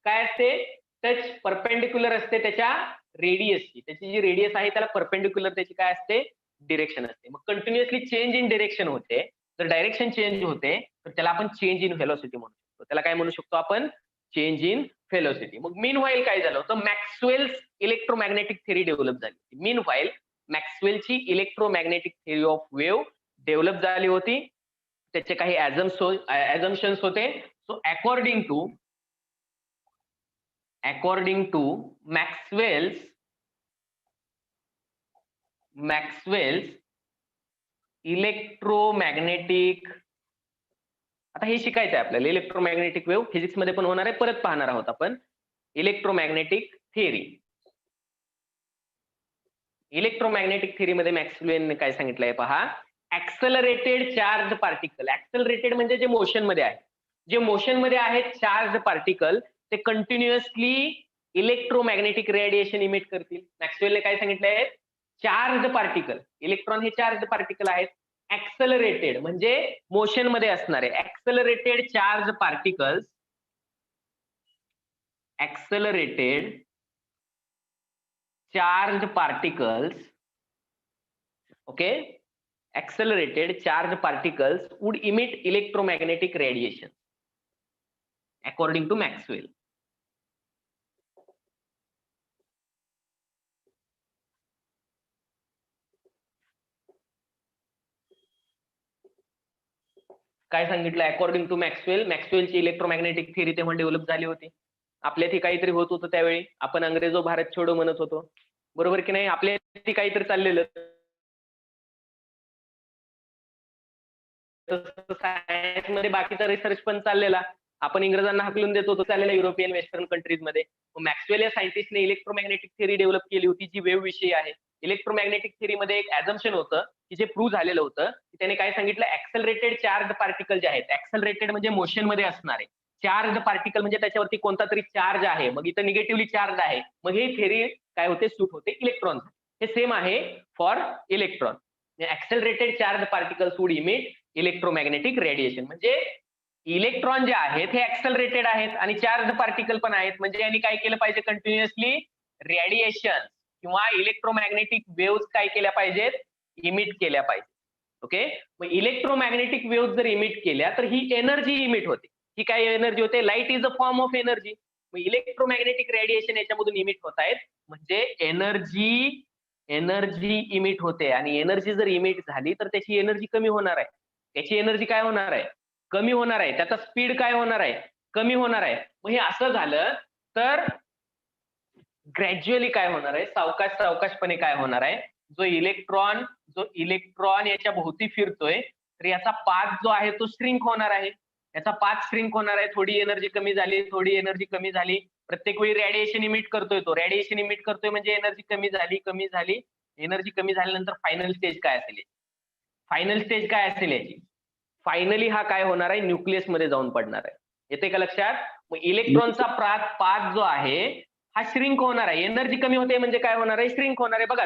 काय असते, टच परपेंडिक्युलर असते त्याच्या रेडियसची, त्याची जी रेडियस आहे त्याला परपेंडिक्युलर त्याची काय असते, डिरेक्शन असते. मग कंटिन्युअसली चेंज इन डिरेक्शन होते, जर डायरेक्शन चेंज होते तर त्याला आपण चेंज इन व्हेलॉसिटी म्हणू शकतो. त्याला काय म्हणू शकतो आपण, चेंज इन व्हेलोसिटी. मग मीन व्हाईल काय झालं होतं, मॅक्सवेल्स इलेक्ट्रोमॅग्नेटिक थेरी डेव्हलप झाली. मीन व्हाईल मॅक्सवेलची electromagnetic theory of wave develop झाली होती. त्याचे काही ऍझम्पशन्स होते. So according to Maxwell's electromagnetic, आता हे शिकायचं आहे आपल्याला. इलेक्ट्रोमॅग्नेटिक वेव्ह फिजिक्स मध्ये पण होणार आहे, परत पाहणार आहोत आपण. इलेक्ट्रोमॅग्नेटिक थेरी मध्ये मॅक्सवेलने काय सांगितलंय पहा, ऍक्सलरेटेड चार्ज पार्टिकल. ऍक्सलरेटेड म्हणजे जे मोशन मध्ये आहे, जे मोशन मध्ये आहेत चार्ज पार्टिकल, ते कंटिन्युअसली इलेक्ट्रोमॅग्नेटिक रेडिएशन इमिट करतील. मॅक्सवेलने काय सांगितलंय, चार्ज पार्टिकल, इलेक्ट्रॉन हे चार्ज पार्टिकल आहेत. ऍक्सलरेटेड म्हणजे मोशन मध्ये असणारे accelerated charge particles, okay, accelerated charge particles would emit electromagnetic radiation according to Maxwell. काय सांगितलं, अकॉर्डिंग टू मॅक्सवेलची इलेक्ट्रोमॅग्नेटिक थेरी तेव्हा डेव्हलप झाली होती. आपल्या ती काहीतरी होत होतं त्यावेळी, आपण अंग्रेजो भारत छोडो म्हणत होतो, बरोबर की नाही. आपल्या ती काहीतरी चाललेलं, सायन्स मध्ये बाकीचा रिसर्च पण चाललेला, आपण इंग्रजांना हाकलून देत होतो चाललेला युरोपियन वेस्टर्न कंट्रीज मध्ये. मॅक्सवेल या सायंटिस्टने इलेक्ट्रोमॅग्नेटिक थेरी डेव्हलप केली होती, जी वेव्ह विषयी आहे. इलेक्ट्रोमॅग्नेटिक थेरी मध्ये एक ऍझम्पशन होतं की जे प्रूव्ह झालेलं होतं, की त्याने काय सांगितलं, ऍक्सलरेटेड चार्ज पार्टिकल जे आहेत, ऍक्सलरेटेड म्हणजे मोशन मध्ये असणारे चार्ज पार्टिकल, म्हणजे त्याच्यावरती कोणता तरी चार्ज आहे, मग इथं निगेटिव्हली चार्ज आहे, मग ही थेरी काय होते, सूट होते इलेक्ट्रॉन. हे सेम आहे for electron. Accelerated charge particles would emit electromagnetic radiation. म्हणजे इलेक्ट्रॉन जे आहेत हे ऍक्सलरेटेड आहेत आणि चार्ज पार्टिकल पण आहेत, म्हणजे यांनी काय केलं पाहिजे, कंटिन्युअसली रेडिएशन किंवा इलेक्ट्रोमॅग्नेटिक वेव्ह काय केल्या पाहिजेत, इमिट केल्या पाहिजेत. ओके, मग इलेक्ट्रोमॅग्नेटिक वेव्ह जर इमिट केल्या तर ही एनर्जी इमिट होते. ही काय एनर्जी होते, light is a form of energy. मग इलेक्ट्रोमॅग्नेटिक रेडिएशन याच्यामधून इमिट होत आहेत, म्हणजे एनर्जी इमिट होते. आणि एनर्जी जर इमिट झाली तर त्याची एनर्जी कमी होणार आहे. त्याची एनर्जी काय होणार आहे, कमी होणार आहे. त्याचा स्पीड काय होणार आहे, कमी होणार आहे. मग हे असं झालं तर ग्रॅज्युअली काय होणार आहे, सावकाशपणे काय होणार आहे, जो इलेक्ट्रॉन याच्या भोवती फिरतोय तर याचा पाथ जो आहे तो श्रिंक होणार आहे. याचा पाथ श्रिंक होणार आहे. थोडी एनर्जी कमी झाली, थोडी एनर्जी कमी झाली. प्रत्येक वेळी रेडिएशन इमिट करतोय, तो रेडिएशन इमिट करतोय म्हणजे एनर्जी कमी झाली. एनर्जी कमी झाल्यानंतर फायनल स्टेज काय असेल याची, फायनली हा काय होणार आहे, न्यूक्लियस मध्ये जाऊन पडणार आहे. येते का लक्षात. मग इलेक्ट्रॉनचा पाथ जो आहे हा श्रिंक होणार आहे. एनर्जी कमी होते म्हणजे काय होणार आहे, श्रिंक होणार आहे. बघा,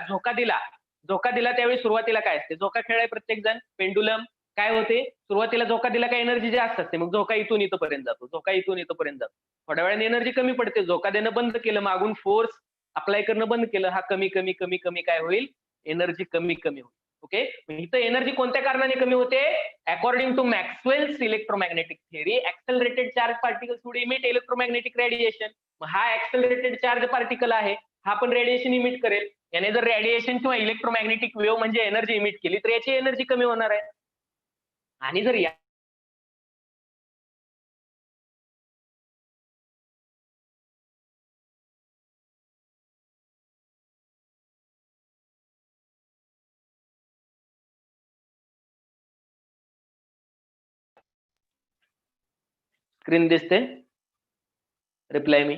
झोका दिला त्यावेळी सुरुवातीला काय असते, झोका खेळाय प्रत्येक जण, पेंडुलम काय होते, सुरुवातीला झोका दिला काय एनर्जी जास्त असते, मग झोका इथून इथपर्यंत जातो. थोड्या वेळाने एनर्जी कमी पडते, झोका देणं बंद केलं, मागून फोर्स अप्लाय करणं बंद केलं, हा कमी काय होईल, एनर्जी कमी होईल. ओके, इथं एनर्जी कोणत्या कारणाने कमी होते, according to Maxwell's electromagnetic theory, accelerated charge particles would emit electromagnetic radiation. हा ऍक्सलरेटेड चार्ज पार्टिकल आहे, हा पण रेडिएशन इमिट करेल. याने जर रेडिएशन किंवा इलेक्ट्रोमॅग्नेटिक वेव्ह म्हणजे एनर्जी इमिट केली तर याची एनर्जी कमी होणार आहे. आणि जर स्क्रीन दिसते, रिप्लाय मी.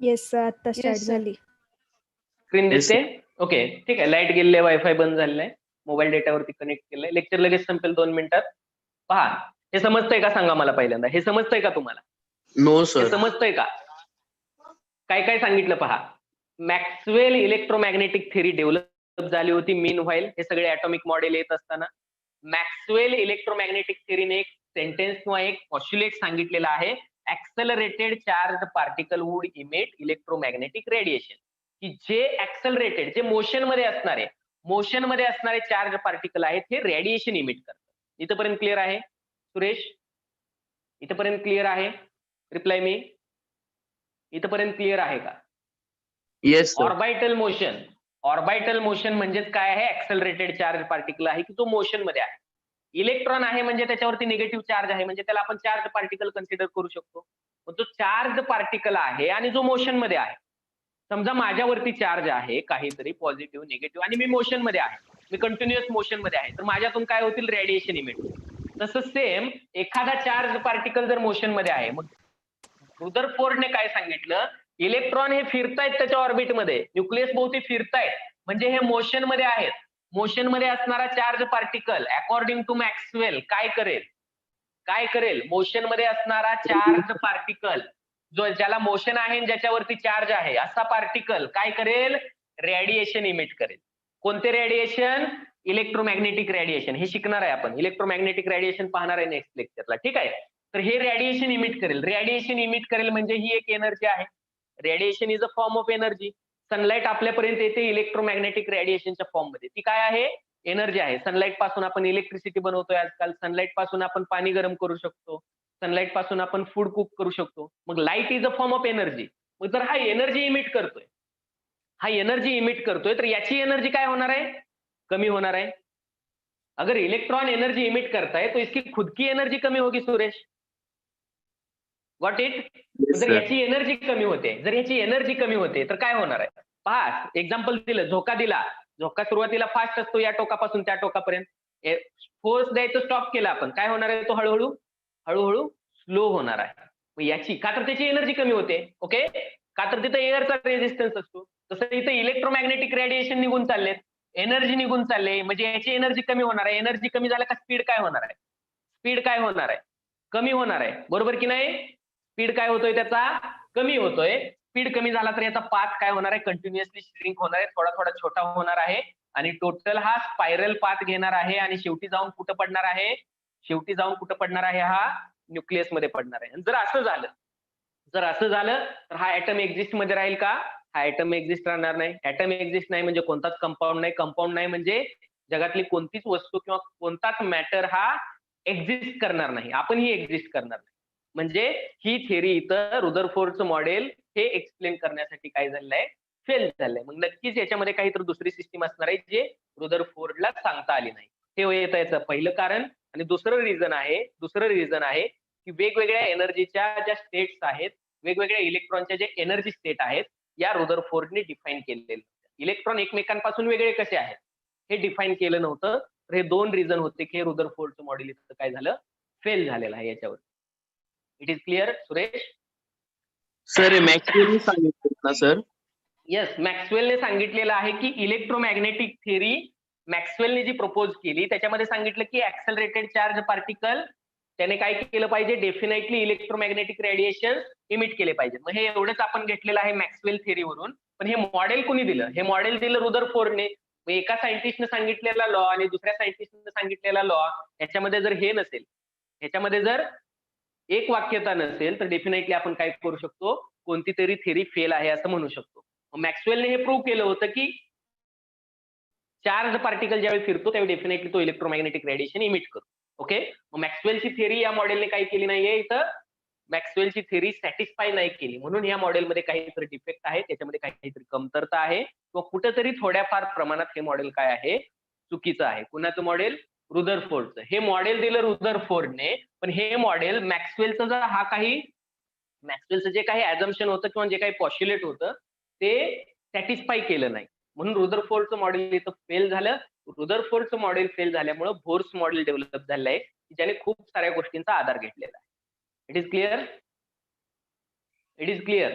येस सर, आता स्टार्ट sir. झाली. स्क्रीन Yes, दिसते. ओके, ठीक आहे. लाईट गेलेली आहे, वायफाय बंद झालेलं आहे, मोबाईल डेटावरती कनेक्ट केलंय. लेक्चर लगेच संपेल 2 मिनिटात. पहा, हे समजतंय का सांगा मला पहिल्यांदा, हे समजतंय का तुम्हाला, No, हे sir. समजतंय का, काय सांगितलं पहा. मॅक्सवेल इलेक्ट्रोमॅग्नेटिक थेरी डेव्हलप झाली होती मीन व्हाईल, हे सगळे ऍटॉमिक मॉडेल येत असताना. मॅक्सवेल इलेक्ट्रोमॅग्नेटिक थेरीने एक सेंटेन्स किंवा एक पॉस्ट्युलेट सांगितलेला आहे, accelerated charge particle would emit electromagnetic radiation. की जे ऍक्सलरेटेड, जे मोशन मध्ये असणारे चार्ज पार्टिकल आहेत हे रेडिएशन इमिट करतात. इथपर्यंत क्लिअर आहे सुरेश, इथपर्यंत क्लिअर आहे, रिप्लाय मी. इथपर्यंत क्लिअर आहे का? Yes, sir. ऑर्बिटल मोशन म्हणजेच काय आहे? ऍक्सलरेटेड चार्ज पार्टिकल आहे की तो मोशन मध्ये आहे. इलेक्ट्रॉन आहे म्हणजे त्याच्यावरती निगेटिव्ह चार्ज आहे, म्हणजे त्याला आपण चार्ज पार्टिकल कन्सिडर करू शकतो. जो चार्ज पार्टिकल आहे आणि जो मोशन मध्ये आहे, समजा माझ्यावरती चार्ज आहे काहीतरी पॉझिटिव्ह निगेटिव्ह आणि मी मोशन मध्ये आहे, मी कंटिन्युअस मोशन मध्ये आहे, तर माझ्यातून काय होतील? रेडिएशन इमिट होईल. तसं सेम एखादा चार्ज पार्टिकल जर मोशन मध्ये आहे, मग रुदरफोर्डने काय सांगितलं? इलेक्ट्रॉन हे फिरतायत त्याच्या ऑर्बिटमध्ये, न्यूक्लियस भोवती फिरतायत, म्हणजे हे मोशन मध्ये आहेत. मोशन मध्ये असणारा charge particle according to Maxwell काय करेल? मोशन मध्ये असणारा चार्ज पार्टिकल, जो ज्याला मोशन आहे आणि ज्याच्यावरती चार्ज आहे, असा पार्टिकल काय करेल? रेडिएशन इमिट करेल. कोणते रेडिएशन? Electromagnetic radiation. हे शिकणार आहे आपण. इलेक्ट्रोमॅग्नेटिक रेडिएशन पाहणार आहे नेक्स्ट लेक्चरला. ठीक आहे. तर हे रेडिएशन इमिट करेल. रेडिएशन इमिट करेल म्हणजे ही एक एनर्जी आहे. Radiation is a form of energy. Sunlight आपल्यापर्यंत येते इलेक्ट्रोमॅग्नेटिक रेडिएशनच्या फॉर्म मध्ये. ती काय आहे? एनर्जी आहे. सनलाईट पासून आपण इलेक्ट्रिसिटी बनवतोय आजकाल. सनलाईट पासून आपण पाणी गरम करू शकतो. सनलाईट पासून आपण फूड कुक करू शकतो. मग light is a form of energy. मग जर हा एनर्जी इमिट करतोय, तर याची एनर्जी काय होणार आहे? कमी होणार आहे. अगर इलेक्ट्रॉन एनर्जी इमिट करता है तो इसकी खुद की एनर्जी कमी होगी सुरेश. Got it? Yes, जर sir. याची एनर्जी कमी होते तर काय होणार आहे? पहा, एक्झाम्पल दिलं, झोका दिला. झोका सुरुवातीला फास्ट असतो या टोकापासून त्या टोकापर्यंत. फोर्स द्यायचं स्टॉप केला आपण, काय होणार आहे? तो हळूहळू स्लो होणार आहे. मग याची का तर त्याची एनर्जी कमी होते. ओके, का तर तिथं एअरचा रेझिस्टन्स असतो. तसं इथं इलेक्ट्रोमॅग्नेटिक रेडिएशन निघून चाललेत, एनर्जी निघून चालले, म्हणजे याची एनर्जी कमी होणार आहे. एनर्जी कमी झालं का स्पीड काय होणार आहे? कमी होणार आहे. बरोबर की नाही? स्पीड काय होतोय त्याचा? कमी होतोय. स्पीड कमी झाला तर याचा पाथ काय होणार आहे? कंटिन्युअसली श्रिंक होणार आहे, थोडा थोडा छोटा होणार आहे आणि टोटल हा स्पायरल पाथ घेणार आहे आणि शेवटी जाऊन कुठं पडणार आहे? हा न्यूक्लियस मध्ये पडणार आहे. जर असं झालं तर हा ऍटम एक्झिस्ट मध्ये राहील का? हा ऍटम एक्झिस्ट राहणार नाही. ऍटम एक्झिस्ट नाही म्हणजे कोणताच कंपाऊंड नाही म्हणजे जगातली कोणतीच वस्तू किंवा कोणताच मॅटर हा एक्झिस्ट करणार नाही. आपणही एक्झिस्ट करणार नाही. म्हणजे ही थेरी इथं रुदरफोर्डचं मॉडेल हे एक्सप्लेन करण्यासाठी काय झालंय? फेल झालंय. मग नक्कीच याच्यामध्ये काहीतरी दुसरी सिस्टीम असणार आहे जे रुदरफोर्डला सांगता आली नाही. हे येतं याचं पहिलं कारण. आणि दुसरं रिझन आहे की वेगवेगळ्या एनर्जीच्या ज्या स्टेट्स आहेत, वेगवेगळ्या इलेक्ट्रॉनच्या जे एनर्जी स्टेट आहेत, या रुदरफोर्डने डिफाईन केलेले. इलेक्ट्रॉन एकमेकांपासून वेगळे कसे आहेत हे डिफाईन केलं नव्हतं. तर हे दोन रिझन होते की रुदरफोर्डचं मॉडेल इथं काय झालं? फेल झालेलं आहे याच्यावर. It is clear Suresh? Sir हे मॅक्सवेलने सांगितलं ना सर? येस, मॅक्सवेलने सांगितलेलं आहे की इलेक्ट्रोमॅग्नेटिक थेरी मॅक्सवेलने जी प्रपोज केली त्याच्यामध्ये सांगितलं की ऍक्सलरेटेड चार्ज पार्टिकल त्याने काय केलं पाहिजे? डेफिनेटली इलेक्ट्रोमॅग्नेटिक रेडिएशन इमिट केले पाहिजे. मग हे एवढंच आपण घेतलेलं आहे मॅक्सवेल थेरीवरून. पण हे मॉडेल कोणी दिलं? हे मॉडेल दिलं रुदरफोर्डने. एका सायंटिस्टने सांगितलेला लॉ आणि दुसऱ्या सायंटिस्टने सांगितलेला लॉ, याच्यामध्ये जर हे नसेल, ह्याच्यामध्ये जर एक वाक्यता नसेल, तर डेफिनेटली आपण काय करू शकतो? कोणती तरी थेरी फेल आहे असं म्हणू शकतो. मॅक्सवेलने हे प्रूव्ह केलं होतं की चार्ज पार्टिकल ज्यावेळी फिरतो त्यावेळी डेफिनेटली तो इलेक्ट्रोमॅग्नेटिक रेडिएशन इमिट करतो. ओके, मग मॅक्सवेलची थेरी या मॉडेलने काय केली नाहीये? इथं मॅक्सवेलची थेरी सॅटिस्फाय नाही केली. म्हणून या मॉडेलमध्ये काहीतरी डिफेक्ट आहे, त्याच्यामध्ये काहीतरी कमतरता आहे, किंवा कुठेतरी थोड्याफार प्रमाणात हे मॉडेल काय आहे? चुकीचं आहे. कुणाचं मॉडेल? रुदरफोर्डचं. हे मॉडेल दिलं रुदरफोर्डने, पण हे मॉडेल मॅक्सवेलचं जे काही ऍझम्पशन होतं किंवा जे काही पॉस्ट्युलेट होतं ते सॅटिस्फाय केलं नाही. म्हणून रुदरफोर्डचं मॉडेल इथं फेल झालं. रुदरफोर्डचं मॉडेल फेल झाल्यामुळे बोर्स मॉडेल डेव्हलप झालं आहे, ज्याने खूप साऱ्या गोष्टींचा आधार घेतलेला आहे. It is clear?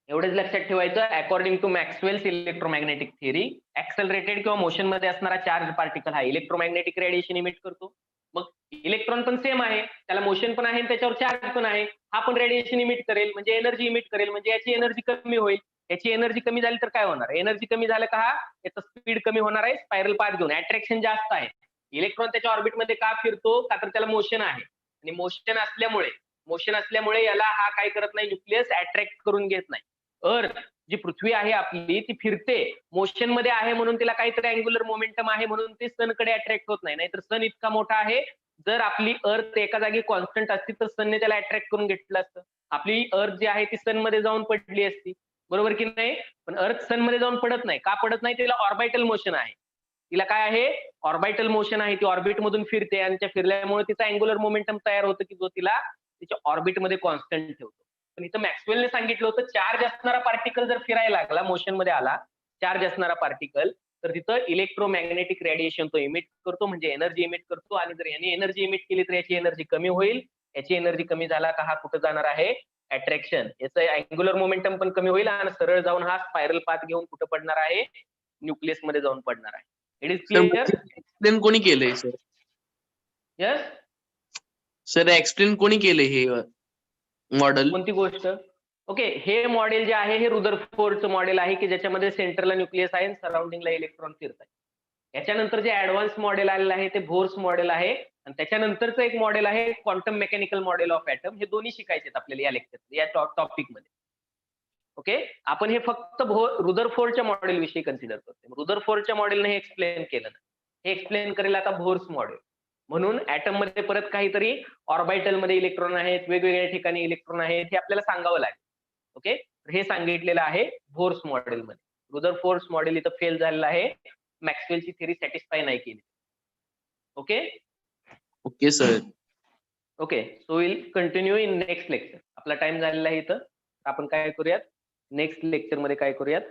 एवढंच लक्षात ठेवायचं. According to Maxwell's electromagnetic theory, accelerated किंवा मोशन मध्ये असणारा चार्ज पार्टिकल हा इलेक्ट्रोमॅग्नेटिक रेडिएशन इमिट करतो. मग इलेक्ट्रॉन पण सेम आहे, त्याला मोशन पण आहे आणि त्याच्यावर चार्ज पण आहे. हा पण रेडिएशन इमिट करेल म्हणजे एनर्जी इमिट करेल, म्हणजे याची एनर्जी कमी होईल. याची एनर्जी कमी झाली तर काय होणार? एनर्जी कमी झालं का याचा स्पीड कमी होणार आहे, स्पायरल पाथ घेऊन. अट्रॅक्शन जास्त आहे. इलेक्ट्रॉन त्याच्या ऑर्बिटमध्ये का फिरतो? का तर त्याला मोशन आहे. आणि मोशन असल्यामुळे याला हा काय करत नाही? न्यूक्लियस अट्रॅक्ट करून घेत नाही. अर्थ जी पृथ्वी आहे आपली ती फिरते, मोशन मध्ये आहे म्हणून तिला काहीतरी अँग्युलर मोमेंटम आहे म्हणून ती सनकडे अट्रॅक्ट होत नाही. नाहीतर सन इतका मोठा आहे, जर आपली अर्थ एका जागी कॉन्स्टंट असती तर सनने त्याला अट्रॅक्ट करून घेतलं असतं. आपली अर्थ जी आहे ती सन मध्ये जाऊन पडली असती, बरोबर की नाही? पण अर्थ सन मध्ये जाऊन पडत नाही. का पडत नाही? तिला ऑर्बिटल मोशन आहे. तिला काय आहे? ऑर्बिटल मोशन आहे. ती ऑर्बिट मधून फिरते आणि त्या फिरल्यामुळे तिचा अँग्युलर मोमेंटम तयार होतं की जो तिला तिच्या ऑर्बिट मध्ये कॉन्स्टंट ठेवतो. पण इथं मॅक्सवेलने सांगितलं होतं चार्ज असणारा पार्टिकल जर फिरायला लागला, मोशन मध्ये आला, चार्ज असणारा पार्टिकल, तर तिथं इलेक्ट्रोमॅग्नेटिक रेडिएशन तो इमिट करतो, म्हणजे एनर्जी इमिट करतो. आणि जर याने एनर्जी इमिट केली तर याची एनर्जी कमी होईल. याची एनर्जी कमी झाला का हा कुठं जाणार आहे? अट्रॅक्शन. याचं अँग्युलर मोमेंटम पण कमी होईल आणि सरळ जाऊन हा स्पायरल पाथ घेऊन कुठं पडणार आहे? न्यूक्लियस मध्ये जाऊन पडणार आहे. It is sir clear? Explain कोणी केलंय सर? यस. सर एक्सप्लेन कोणी केलंय हे मॉडेल? कोणती गोष्ट? ओके, हे मॉडेल जे आहे हे रुदरफोर्डचं मॉडेल आहे की ज्याच्यामध्ये सेंटरला न्यूक्लियस आहे आणि सराउंडिंगला इलेक्ट्रॉन फिरतात. याच्यानंतर जे ऍडव्हान्स मॉडेल आलेलं आहे ते बोर्स मॉडेल आहे आणि त्याच्यानंतरचं एक मॉडेल आहे quantum mechanical model of atom. हे दोन्ही शिकायचे आहेत आपल्याला या लेक्चर या टॉपिक मध्ये. ओके, आपण हे फक्त रुदरफोर्डच्या मॉडेल विषयी कन्सिडर करतो. रुदरफोर्डच्या मॉडेलने हे एक्सप्लेन केलं नाही. हे एक्सप्लेन करेल आता बोर्स मॉडेल. म्हणून ॲटम मध्ये परत काहीतरी ऑर्बिटल मध्ये इलेक्ट्रॉन आहेत, वेगवेगळ्या ठिकाणी इलेक्ट्रॉन आहेत, हे आपल्याला सांगावं लागेल. ओके, हे सांगितलेलं आहे बोर्स मॉडेल मध्ये. रुदरफोर्ड मॉडेल इथं फेल झालेलं आहे. मॅक्सवेलची थिअरी सॅटिस्फाय नाही केली. Okay okay sir. Okay, so will continue in next lecture. आपला टाइम झालेला आहे इथं. आपण काय करूयात? नेक्स्ट लेक्चर मध्ये काय करूयात?